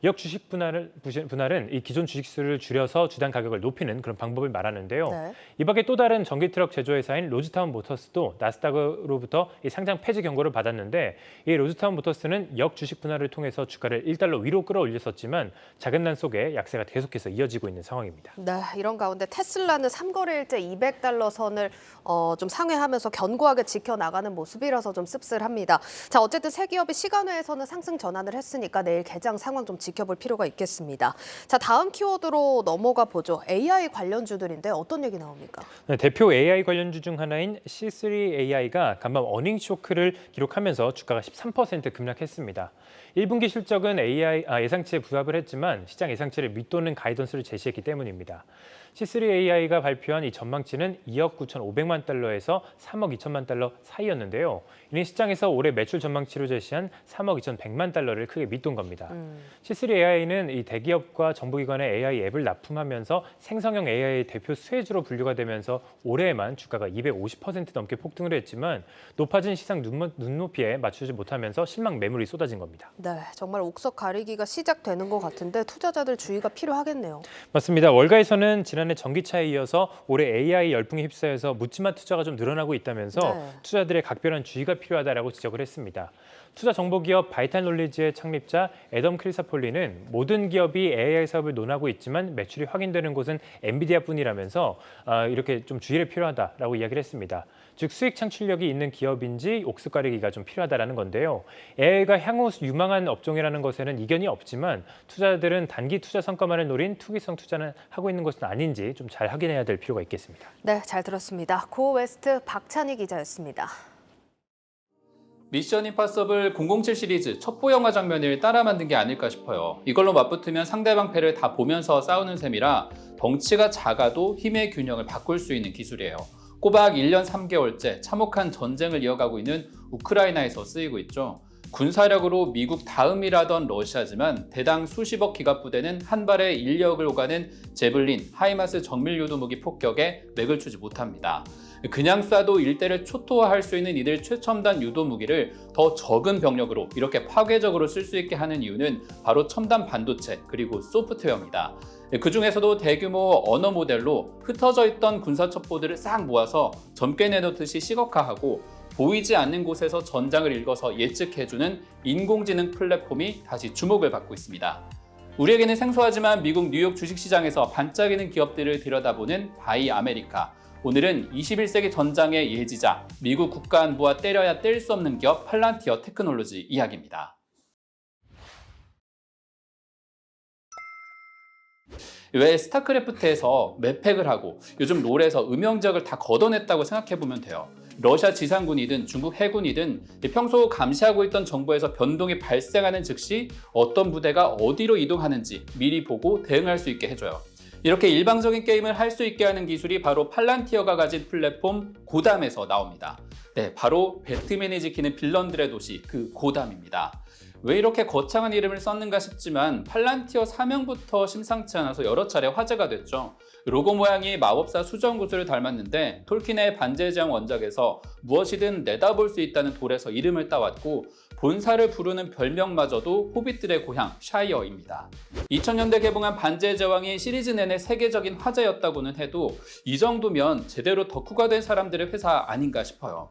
역주식 분할은 이 기존 주식수를 줄여서 주당 가격을 높이는 그런 방법을 말하는데요. 네. 이 밖에 또 다른 전기트럭 제조회사인 로즈타운 모터스도 나스닥으로부터 이 상장 폐지 경고를 받았는데 이 로즈타운 모터스는 역주식 분할을 통해서 주가를 1달러 위로 끌어올렸었지만 자금난 속에 약세가 계속해서 이어지고 있는 상황입니다. 네, 이런 가운데 테슬라는 3거래일째 200달러 선을 좀 상회하면서 견고하게 지켜나가는 모습이라서 좀 씁쓸합니다. 자, 어쨌든 세 기업이 시간외에서는 상승 전환을 했으니까 내일 개장 상황 좀 지켜볼 필요가 있겠습니다. 자, 다음 키워드로 넘어가 보죠. AI 관련주들인데 어떤 얘기 나옵니까? 네, 대표 AI 관련주 중 하나인 C3AI가 간밤 어닝 쇼크를 기록하면서 주가가 13% 급락했습니다. 1분기 실적은 예상치에 부합을 했지만 시장 예상치를 밑도는 가이던스를 제시했기 때문입니다. C3AI가 발표한 이 전망치는 2억 9,500만 달러에서 3억 2천만 달러 사이였는데요. 이는 시장에서 올해 매출 전망치로 제시한 3억 2,100만 달러를 크게 밑돈 겁니다. C3AI는 이 대기업과 정부기관의 AI 앱을 납품하면서 생성형 AI의 대표 수혜주로 분류가 되면서 올해에만 주가가 250% 넘게 폭등을 했지만 높아진 시장 눈높이에 맞추지 못하면서 실망 매물이 쏟아진 겁니다. 네, 정말 옥석 가리기가 시작되는 것 같은데 투자자들 주의가 필요하겠네요. 맞습니다. 월가에서는 지난해 전기차에 이어서 올해 AI 열풍에 휩싸여서 묻지마 투자가 좀 늘어나고 있다면서 네. 투자들의 각별한 주의가 필요하다라고 지적을 했습니다. 투자 정보기업 바이탈 놀리지의 창립자 애덤 크리사폴리는 모든 기업이 AI 사업을 논하고 있지만 매출이 확인되는 곳은 엔비디아뿐이라면서 이렇게 좀 주의를 필요하다라고 이야기를 했습니다. 즉 수익 창출력이 있는 기업인지 옥석 가리기가 좀 필요하다라는 건데요. AI가 향후 유망한 업종이라는 것에는 이견이 없지만 투자자들은 단기 투자 성과만을 노린 투기성 투자는 하고 있는 것은 아닌지 좀 잘 확인해야 될 필요가 있겠습니다. 네, 잘 들었습니다. 고 웨스트 박찬희 기자였습니다. 미션 임파서블 007 시리즈 첩보 영화 장면을 따라 만든 게 아닐까 싶어요. 이걸로 맞붙으면 상대방 패를 다 보면서 싸우는 셈이라 덩치가 작아도 힘의 균형을 바꿀 수 있는 기술이에요. 꼬박 1년 3개월째 참혹한 전쟁을 이어가고 있는 우크라이나에서 쓰이고 있죠. 군사력으로 미국 다음이라던 러시아지만 대당 수십억 기갑부대는 한 발에 인력을 오가는 제블린, 하이마스 정밀 유도무기 폭격에 맥을 추지 못합니다. 그냥 쏴도 일대를 초토화할 수 있는 이들 최첨단 유도무기를 더 적은 병력으로 이렇게 파괴적으로 쓸 수 있게 하는 이유는 바로 첨단 반도체 그리고 소프트웨어입니다. 그 중에서도 대규모 언어 모델로 흩어져 있던 군사 첩보들을 싹 모아서 점괘 내놓듯이 시각화하고 보이지 않는 곳에서 전장을 읽어서 예측해주는 인공지능 플랫폼이 다시 주목을 받고 있습니다. 우리에게는 생소하지만 미국 뉴욕 주식시장에서 반짝이는 기업들을 들여다보는 바이 아메리카. 오늘은 21세기 전장의 예지자, 미국 국가안보와 때려야 뗄 수 없는 기업 팔란티어 테크놀로지 이야기입니다. 왜 스타크래프트에서 맵팩을 하고 요즘 롤에서 음영지역을 다 걷어냈다고 생각해보면 돼요. 러시아 지상군이든 중국 해군이든 평소 감시하고 있던 정보에서 변동이 발생하는 즉시 어떤 부대가 어디로 이동하는지 미리 보고 대응할 수 있게 해줘요. 이렇게 일방적인 게임을 할 수 있게 하는 기술이 바로 팔란티어가 가진 플랫폼 고담에서 나옵니다. 네, 바로 배트맨이 지키는 빌런들의 도시 그 고담입니다. 왜 이렇게 거창한 이름을 썼는가 싶지만 팔란티어 사명부터 심상치 않아서 여러 차례 화제가 됐죠. 로고 모양이 마법사 수정구슬을 닮았는데 톨킨의 반지의 제왕 원작에서 무엇이든 내다볼 수 있다는 돌에서 이름을 따왔고 본사를 부르는 별명마저도 호빗들의 고향 샤이어입니다. 2000년대 개봉한 반지의 제왕이 시리즈 내내 세계적인 화제였다고는 해도 이 정도면 제대로 덕후가 된 사람들의 회사 아닌가 싶어요.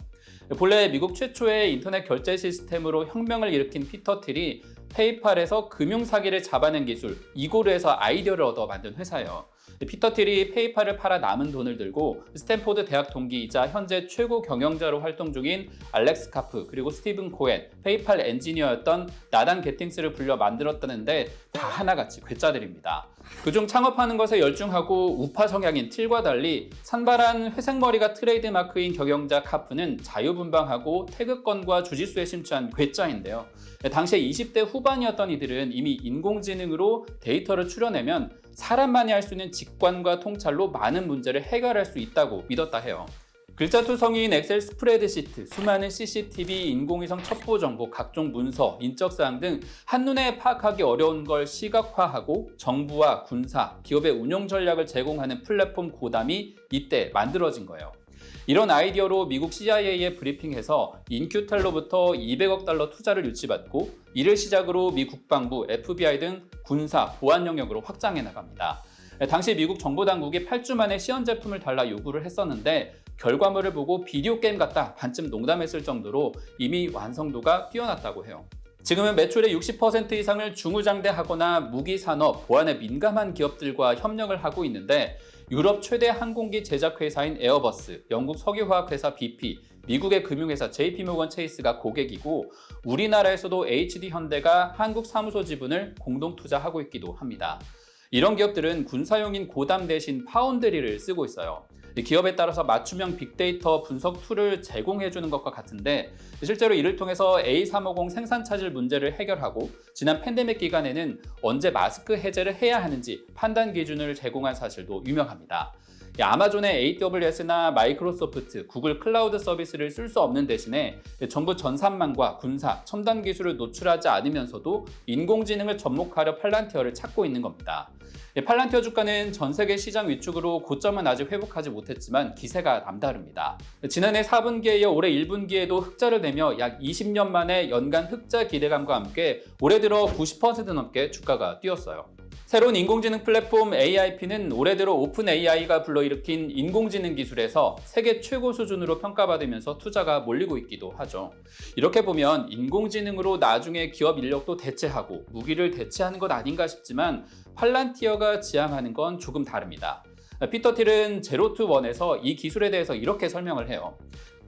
본래 미국 최초의 인터넷 결제 시스템으로 혁명을 일으킨 피터 틸이 페이팔에서 금융사기를 잡아낸 기술 이고르에서 아이디어를 얻어 만든 회사예요. 피터 틸이 페이팔을 팔아 남은 돈을 들고 스탠포드 대학 동기이자 현재 최고 경영자로 활동 중인 알렉스 카프 그리고 스티븐 코엔, 페이팔 엔지니어였던 나단 게팅스를 불려 만들었다는데 다 하나같이 괴짜들입니다. 그중 창업하는 것에 열중하고 우파 성향인 틸과 달리 산발한 회색머리가 트레이드 마크인 경영자 카프는 자유분방하고 태극권과 주짓수에 심취한 괴짜인데요. 당시에 20대 후반이었던 이들은 이미 인공지능으로 데이터를 추려내면 사람만이 할 수 있는 직관과 통찰로 많은 문제를 해결할 수 있다고 믿었다 해요. 글자투성이인 엑셀 스프레드시트, 수많은 CCTV, 인공위성 첩보 정보, 각종 문서, 인적사항 등 한눈에 파악하기 어려운 걸 시각화하고 정부와 군사, 기업의 운영 전략을 제공하는 플랫폼 고담이 이때 만들어진 거예요. 이런 아이디어로 미국 CIA에 브리핑해서 인큐텔로부터 200억 달러 투자를 유치받고 이를 시작으로 미 국방부, FBI 등 군사, 보안 영역으로 확장해 나갑니다. 당시 미국 정보당국이 8주 만에 시연 제품을 달라 요구를 했었는데 결과물을 보고 비디오 게임 같다 반쯤 농담했을 정도로 이미 완성도가 뛰어났다고 해요. 지금은 매출의 60% 이상을 중후장대하거나 무기산업, 보안에 민감한 기업들과 협력을 하고 있는데 유럽 최대 항공기 제작회사인 에어버스, 영국 석유화학회사 BP, 미국의 금융회사 JP모건 체이스가 고객이고 우리나라에서도 HD현대가 한국 사무소 지분을 공동 투자하고 있기도 합니다. 이런 기업들은 군사용인 고담 대신 파운드리를 쓰고 있어요. 기업에 따라서 맞춤형 빅데이터 분석 툴을 제공해주는 것과 같은데 실제로 이를 통해서 A350 생산 차질 문제를 해결하고 지난 팬데믹 기간에는 언제 마스크 해제를 해야 하는지 판단 기준을 제공한 사실도 유명합니다. 아마존의 AWS나 마이크로소프트, 구글 클라우드 서비스를 쓸 수 없는 대신에 정부 전산망과 군사, 첨단 기술을 노출하지 않으면서도 인공지능을 접목하려 팔란티어를 찾고 있는 겁니다. 팔란티어 주가는 전 세계 시장 위축으로 고점은 아직 회복하지 못했지만 기세가 남다릅니다. 지난해 4분기에 이어 올해 1분기에도 흑자를 내며 약 20년 만에 연간 흑자 기대감과 함께 올해 들어 90% 넘게 주가가 뛰었어요. 새로운 인공지능 플랫폼 AIP는 올해 들어 오픈 AI가 불러일으킨 인공지능 기술에서 세계 최고 수준으로 평가받으면서 투자가 몰리고 있기도 하죠. 이렇게 보면 인공지능으로 나중에 기업 인력도 대체하고 무기를 대체하는 것 아닌가 싶지만 팔란티어가 지향하는 건 조금 다릅니다. 피터 틸은 제로투원에서 이 기술에 대해서 이렇게 설명을 해요.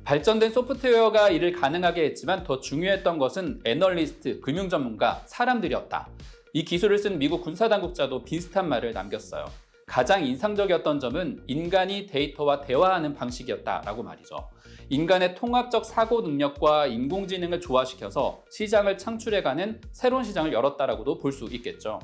발전된 소프트웨어가 이를 가능하게 했지만 더 중요했던 것은 애널리스트, 금융 전문가, 사람들이었다. 이 기술을 쓴 미국 군사당국자도 비슷한 말을 남겼어요. 가장 인상적이었던 점은 인간이 데이터와 대화하는 방식이었다라고 말이죠. 인간의 통합적 사고 능력과 인공지능을 조화시켜서 시장을 창출해가는 새로운 시장을 열었다라고도 볼 수 있겠죠.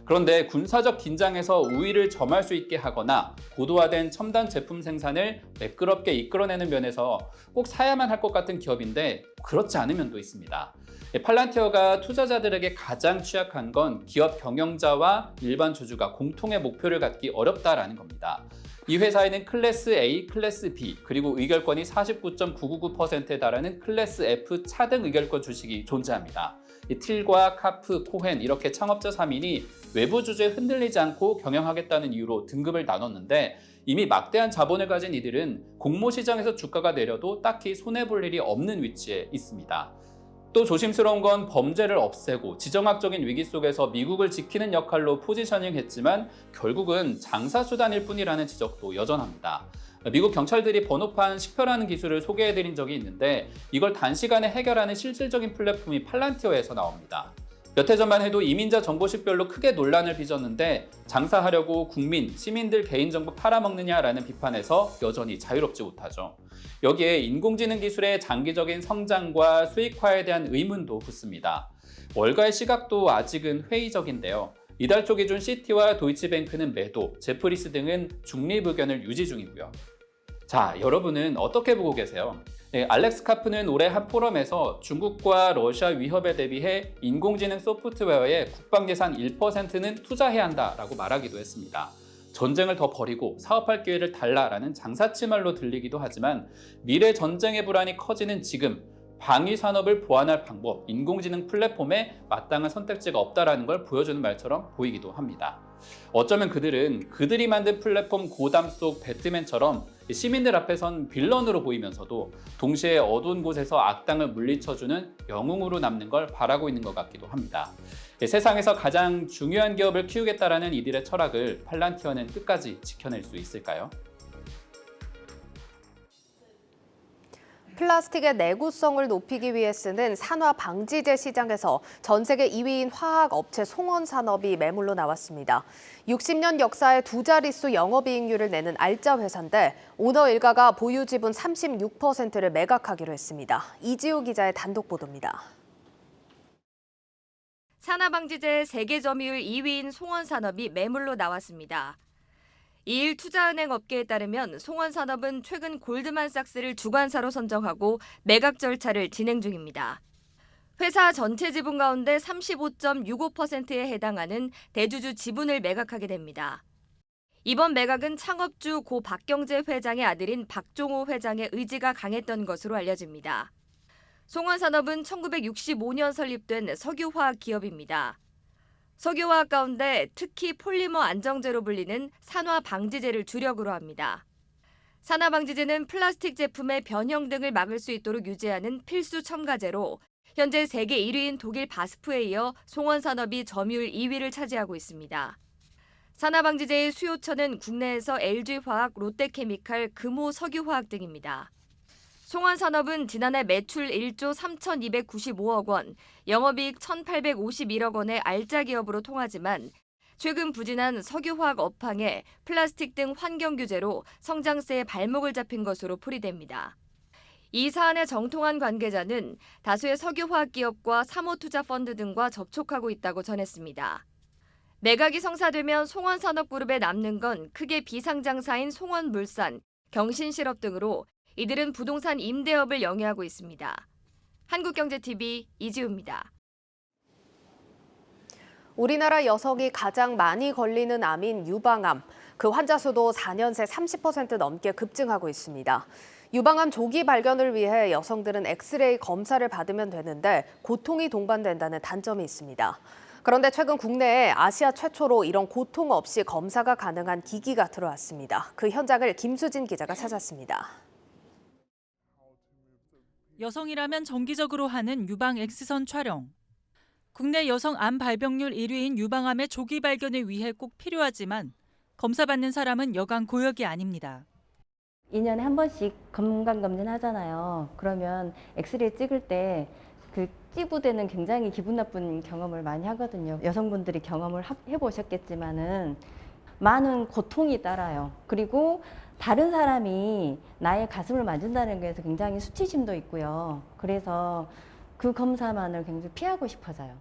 그런데 군사적 긴장에서 우위를 점할 수 있게 하거나 고도화된 첨단 제품 생산을 매끄럽게 이끌어내는 면에서 꼭 사야만 할 것 같은 기업인데 그렇지 않은 면도 있습니다. 팔란티어가 투자자들에게 가장 취약한 건 기업 경영자와 일반 주주가 공통의 목표를 갖기 어렵다라는 겁니다. 이 회사에는 클래스 A, 클래스 B, 그리고 의결권이 49.999%에 달하는 클래스 F 차등 의결권 주식이 존재합니다. 틸과 카프, 코헨 이렇게 창업자 3인이 외부 주주에 흔들리지 않고 경영하겠다는 이유로 등급을 나눴는데 이미 막대한 자본을 가진 이들은 공모시장에서 주가가 내려도 딱히 손해볼 일이 없는 위치에 있습니다. 또 조심스러운 건 범죄를 없애고 지정학적인 위기 속에서 미국을 지키는 역할로 포지셔닝했지만 결국은 장사수단일 뿐이라는 지적도 여전합니다. 미국 경찰들이 번호판 식별하는 기술을 소개해드린 적이 있는데 이걸 단시간에 해결하는 실질적인 플랫폼이 팔란티어에서 나옵니다. 몇 해 전만 해도 이민자 정보 식별로 크게 논란을 빚었는데 장사하려고 국민, 시민들 개인정보 팔아먹느냐라는 비판에서 여전히 자유롭지 못하죠. 여기에 인공지능 기술의 장기적인 성장과 수익화에 대한 의문도 붙습니다. 월가의 시각도 아직은 회의적인데요. 이달 초 기준 시티와 도이치뱅크는 매도, 제프리스 등은 중립 의견을 유지 중이고요. 자, 여러분은 어떻게 보고 계세요? 알렉스 카프는 올해 한 포럼에서 중국과 러시아 위협에 대비해 인공지능 소프트웨어에 국방 예산 1%는 투자해야 한다라고 말하기도 했습니다. 전쟁을 더 벌이고 사업할 기회를 달라라는 장사치 말로 들리기도 하지만 미래 전쟁의 불안이 커지는 지금 방위 산업을 보완할 방법, 인공지능 플랫폼에 마땅한 선택지가 없다라는 걸 보여주는 말처럼 보이기도 합니다. 어쩌면 그들은 그들이 만든 플랫폼 고담 속 배트맨처럼 시민들 앞에선 빌런으로 보이면서도 동시에 어두운 곳에서 악당을 물리쳐주는 영웅으로 남는 걸 바라고 있는 것 같기도 합니다. 세상에서 가장 중요한 기업을 키우겠다라는 이들의 철학을 팔란티어는 끝까지 지켜낼 수 있을까요? 플라스틱의 내구성을 높이기 위해 쓰는 산화 방지제 시장에서 전 세계 2위인 화학 업체 송원 산업이 매물로 나왔습니다. 60년 역사의 두 자릿수 영업이익률을 내는 알짜 회사인데 오너 일가가 보유 지분 36%를 매각하기로 했습니다. 이지우 기자의 단독 보도입니다. 산화 방지제 세계 점유율 2위인 송원 산업이 매물로 나왔습니다. 이일 투자은행 업계에 따르면 송원산업은 최근 골드만삭스를 주관사로 선정하고 매각 절차를 진행 중입니다. 회사 전체 지분 가운데 35.65%에 해당하는 대주주 지분을 매각하게 됩니다. 이번 매각은 창업주 고 박경재 회장의 아들인 박종호 회장의 의지가 강했던 것으로 알려집니다. 송원산업은 1965년 설립된 석유화학 기업입니다. 석유화학 가운데 특히 폴리머 안정제로 불리는 산화 방지제를 주력으로 합니다. 산화 방지제는 플라스틱 제품의 변형 등을 막을 수 있도록 유지하는 필수 첨가제로 현재 세계 1위인 독일 바스프에 이어 송원산업이 점유율 2위를 차지하고 있습니다. 산화 방지제의 수요처는 국내에서 LG화학, 롯데케미칼, 금호 석유화학 등입니다. 송원산업은 지난해 매출 1조 3,295억 원, 영업이익 1,851억 원의 알짜 기업으로 통하지만 최근 부진한 석유화학 업황에 플라스틱 등 환경 규제로 성장세에 발목을 잡힌 것으로 풀이됩니다. 이 사안에 정통한 관계자는 다수의 석유화학 기업과 사모투자펀드 등과 접촉하고 있다고 전했습니다. 매각이 성사되면 송원산업그룹에 남는 건 크게 비상장사인 송원물산, 경신실업 등으로 이들은 부동산 임대업을 영위하고 있습니다. 한국경제TV 이지우입니다. 우리나라 여성이 가장 많이 걸리는 암인 유방암. 그 환자 수도 4년 새 30% 넘게 급증하고 있습니다. 유방암 조기 발견을 위해 여성들은 엑스레이 검사를 받으면 되는데 고통이 동반된다는 단점이 있습니다. 그런데 최근 국내에 아시아 최초로 이런 고통 없이 검사가 가능한 기기가 들어왔습니다. 그 현장을 김수진 기자가 찾았습니다. 여성이라면 정기적으로 하는 유방 X선 촬영. 국내 여성 암 발병률 1위인 유방암의 조기 발견을 위해 꼭 필요하지만 검사받는 사람은 여간 고역이 아닙니다. 2년에 한 번씩 건강검진 하잖아요. 그러면 엑스레이 찍을 때 그 찌부대는 굉장히 기분 나쁜 경험을 많이 하거든요. 여성분들이 경험을 해보셨겠지만은 많은 고통이 따라요. 그리고 다른 사람이 나의 가슴을 만진다는 것에서 굉장히 수치심도 있고요. 그래서 그 검사만을 굉장히 피하고 싶어져요.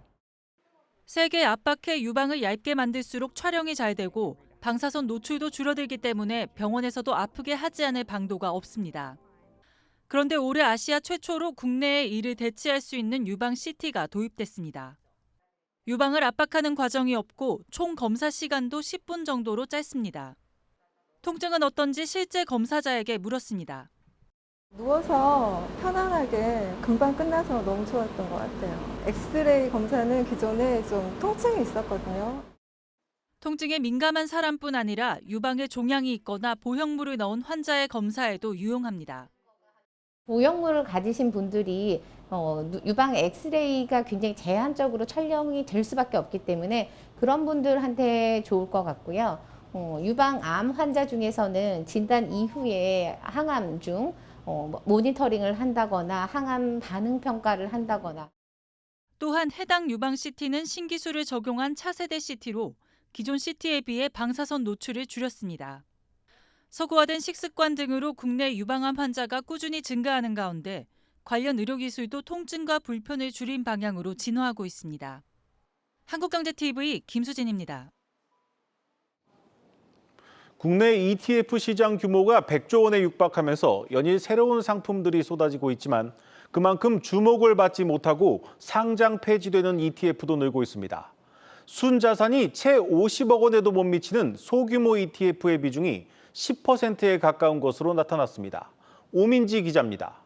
세게 압박해 유방을 얇게 만들수록 촬영이 잘 되고 방사선 노출도 줄어들기 때문에 병원에서도 아프게 하지 않을 방도가 없습니다. 그런데 올해 아시아 최초로 국내에 이를 대체할 수 있는 유방 CT가 도입됐습니다. 유방을 압박하는 과정이 없고 총 검사 시간도 10분 정도로 짧습니다. 통증은 어떤지 실제 검사자에게 물었습니다. 누워서 편안하게 금방 끝나서 너무 좋았던 것 같아요. 엑스레이 검사는 기존에 좀 통증이 있었거든요. 통증에 민감한 사람뿐 아니라 유방에 종양이 있거나 보형물을 넣은 환자의 검사에도 유용합니다. 보형물을 가지신 분들이 유방 엑스레이가 굉장히 제한적으로 촬영이 될 수밖에 없기 때문에 그런 분들한테 좋을 것 같고요. 유방암 환자 중에서는 진단 이후에 항암 중 모니터링을 한다거나 항암 반응 평가를 한다거나. 또한 해당 유방 CT는 신기술을 적용한 차세대 CT로 기존 CT에 비해 방사선 노출을 줄였습니다. 서구화된 식습관 등으로 국내 유방암 환자가 꾸준히 증가하는 가운데 관련 의료기술도 통증과 불편을 줄인 방향으로 진화하고 있습니다. 한국경제TV 김수진입니다. 국내 ETF 시장 규모가 100조 원에 육박하면서 연일 새로운 상품들이 쏟아지고 있지만 그만큼 주목을 받지 못하고 상장 폐지되는 ETF도 늘고 있습니다. 순자산이 채 50억 원에도 못 미치는 소규모 ETF의 비중이 10%에 가까운 것으로 나타났습니다. 오민지 기자입니다.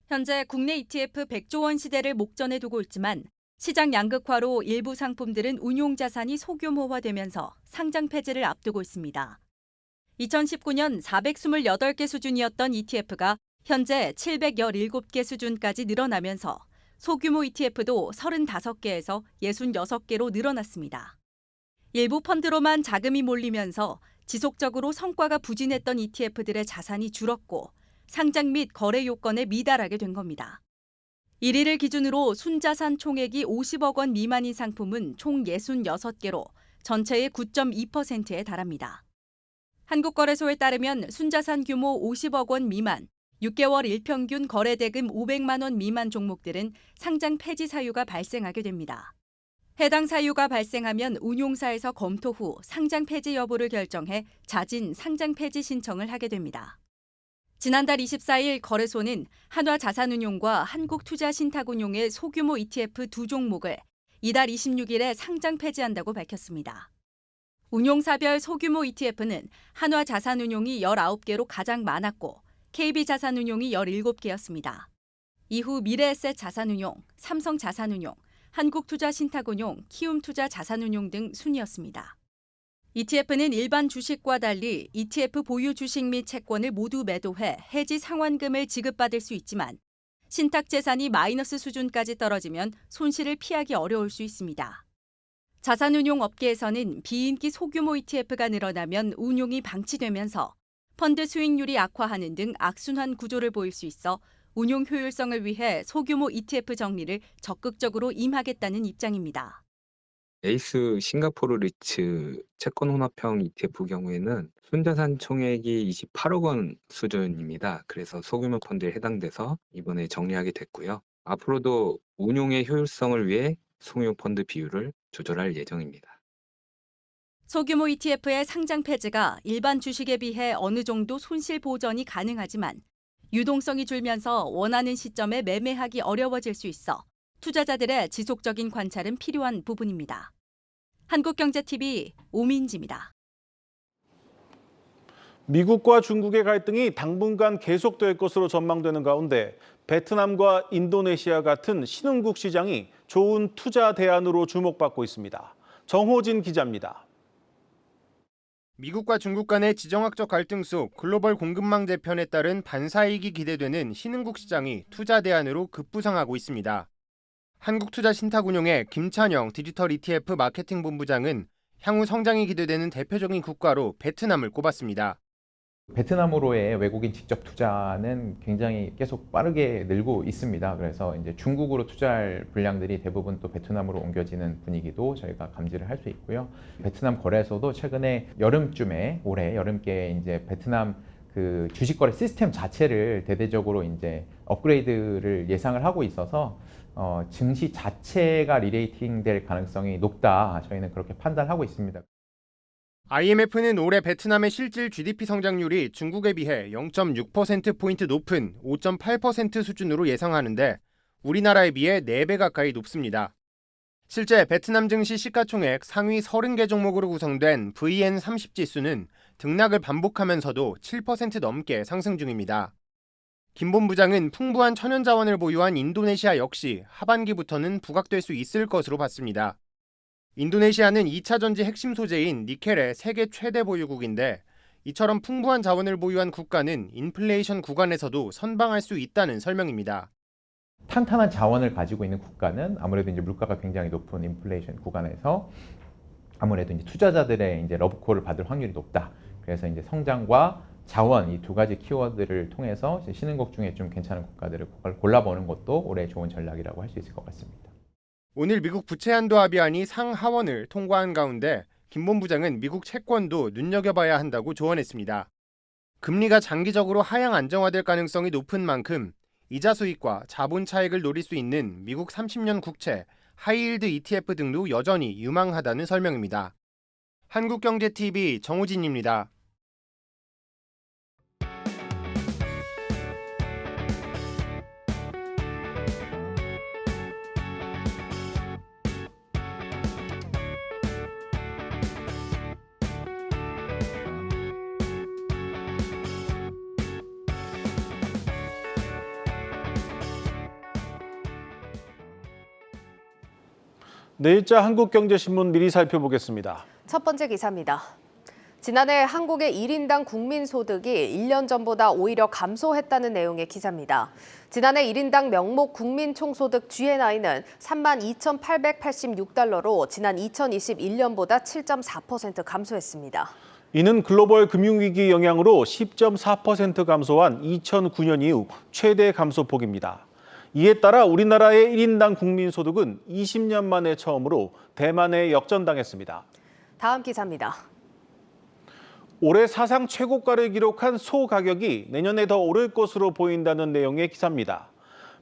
현재 국내 ETF 100조 원 시대를 목전에 두고 있지만 시장 양극화로 일부 상품들은 운용 자산이 소규모화되면서 상장 폐지를 앞두고 있습니다. 2019년 428개 수준이었던 ETF가 현재 717개 수준까지 늘어나면서 소규모 ETF도 35개에서 66개로 늘어났습니다. 일부 펀드로만 자금이 몰리면서 지속적으로 성과가 부진했던 ETF들의 자산이 줄었고 상장 및 거래 요건에 미달하게 된 겁니다. 1위를 기준으로 순자산 총액이 50억 원 미만인 상품은 총 66개로 전체의 9.2%에 달합니다. 한국거래소에 따르면 순자산 규모 50억 원 미만, 6개월 일평균 거래대금 500만 원 미만 종목들은 상장 폐지 사유가 발생하게 됩니다. 해당 사유가 발생하면 운용사에서 검토 후 상장 폐지 여부를 결정해 자진 상장 폐지 신청을 하게 됩니다. 지난달 24일 거래소는 한화자산운용과 한국투자신탁운용의 소규모 ETF 두 종목을 이달 26일에 상장 폐지한다고 밝혔습니다. 운용사별 소규모 ETF는 한화자산운용이 19개로 가장 많았고 KB자산운용이 17개였습니다. 이후 미래에셋자산운용, 삼성자산운용, 한국투자신탁운용, 키움투자자산운용 등 순이었습니다. ETF는 일반 주식과 달리 ETF 보유 주식 및 채권을 모두 매도해 해지 상환금을 지급받을 수 있지만 신탁 재산이 마이너스 수준까지 떨어지면 손실을 피하기 어려울 수 있습니다. 자산운용 업계에서는 비인기 소규모 ETF가 늘어나면 운용이 방치되면서 펀드 수익률이 악화하는 등 악순환 구조를 보일 수 있어 운용 효율성을 위해 소규모 ETF 정리를 적극적으로 임하겠다는 입장입니다. 에이스 싱가포르 리츠 채권 혼합형 ETF 경우에는 순자산 총액이 28억 원 수준입니다. 그래서 소규모 펀드에 해당돼서 이번에 정리하게 됐고요. 앞으로도 운용의 효율성을 위해 소규모 펀드 비율을 조절할 예정입니다. 소규모 ETF의 상장 폐지가 일반 주식에 비해 어느 정도 손실 보전이 가능하지만 유동성이 줄면서 원하는 시점에 매매하기 어려워질 수 있어 투자자들의 지속적인 관찰은 필요한 부분입니다. 한국경제TV 오민지입니다. 미국과 중국의 갈등이 당분간 계속될 것으로 전망되는 가운데 베트남과 인도네시아 같은 신흥국 시장이 좋은 투자 대안으로 주목받고 있습니다. 정호진 기자입니다. 미국과 중국 간의 지정학적 갈등 속 글로벌 공급망 재편에 따른 반사이익이 기대되는 신흥국 시장이 투자 대안으로 급부상하고 있습니다. 한국투자신탁운용의 김찬영 디지털 ETF 마케팅 본부장은 향후 성장이 기대되는 대표적인 국가로 베트남을 꼽았습니다. 베트남으로의 외국인 직접 투자는 굉장히 계속 빠르게 늘고 있습니다. 그래서 이제 중국으로 투자할 분량들이 대부분 또 베트남으로 옮겨지는 분위기도 저희가 감지를 할 수 있고요. 베트남 거래소도 최근에 여름쯤에 올해 여름께 이제 베트남 그 주식거래 시스템 자체를 대대적으로 이제 업그레이드를 예상을 하고 있어서 증시 자체가 리레이팅 될 가능성이 높다. 저희는 그렇게 판단하고 있습니다. IMF는 올해 베트남의 실질 GDP 성장률이 중국에 비해 0.6%포인트 높은 5.8% 수준으로 예상하는데 우리나라에 비해 4배 가까이 높습니다. 실제 베트남 증시 시가총액 상위 30개 종목으로 구성된 VN30 지수는 등락을 반복하면서도 7% 넘게 상승 중입니다. 김 본부장은 풍부한 천연자원을 보유한 인도네시아 역시 하반기부터는 부각될 수 있을 것으로 봤습니다. 인도네시아는 2차 전지 핵심 소재인 니켈의 세계 최대 보유국인데 이처럼 풍부한 자원을 보유한 국가는 인플레이션 구간에서도 선방할 수 있다는 설명입니다. 탄탄한 자원을 가지고 있는 국가는 아무래도 이제 물가가 굉장히 높은 인플레이션 구간에서 아무래도 이제 투자자들의 이제 러브콜을 받을 확률이 높다. 그래서 이제 성장과 자원 이 두 가지 키워드를 통해서 이제 신흥국 중에 좀 괜찮은 국가들을 골라보는 것도 올해 좋은 전략이라고 할 수 있을 것 같습니다. 오늘 미국 부채 한도 합의안이 상하원을 통과한 가운데 김 본부장은 미국 채권도 눈여겨봐야 한다고 조언했습니다. 금리가 장기적으로 하향 안정화될 가능성이 높은 만큼 이자 수익과 자본 차익을 노릴 수 있는 미국 30년 국채, 하이힐드 ETF 등도 여전히 유망하다는 설명입니다. 한국경제TV 정우진입니다. 내일자 한국경제신문 미리 살펴보겠습니다. 첫 번째 기사입니다. 지난해 한국의 1인당 국민소득이 1년 전보다 오히려 감소했다는 내용의 기사입니다. 지난해 1인당 명목 국민총소득 GNI는 32,886달러로 지난 2021년보다 7.4% 감소했습니다. 이는 글로벌 금융위기 영향으로 10.4% 감소한 2009년 이후 최대 감소폭입니다. 이에 따라 우리나라의 1인당 국민소득은 20년 만에 처음으로 대만에 역전당했습니다. 다음 기사입니다. 올해 사상 최고가를 기록한 소 가격이 내년에 더 오를 것으로 보인다는 내용의 기사입니다.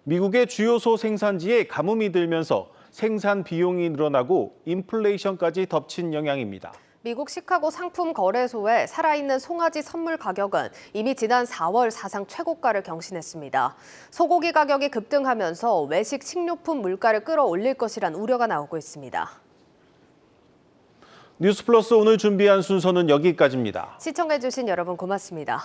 미국의 주요 소 생산지에 가뭄이 들면서 생산 비용이 늘어나고 인플레이션까지 덮친 영향입니다. 미국 시카고 상품거래소의 살아있는 송아지 선물 가격은 이미 지난 4월 사상 최고가를 경신했습니다. 소고기 가격이 급등하면서 외식 식료품 물가를 끌어올릴 것이란 우려가 나오고 있습니다. 뉴스플러스 오늘 준비한 순서는 여기까지입니다. 시청해주신 여러분 고맙습니다.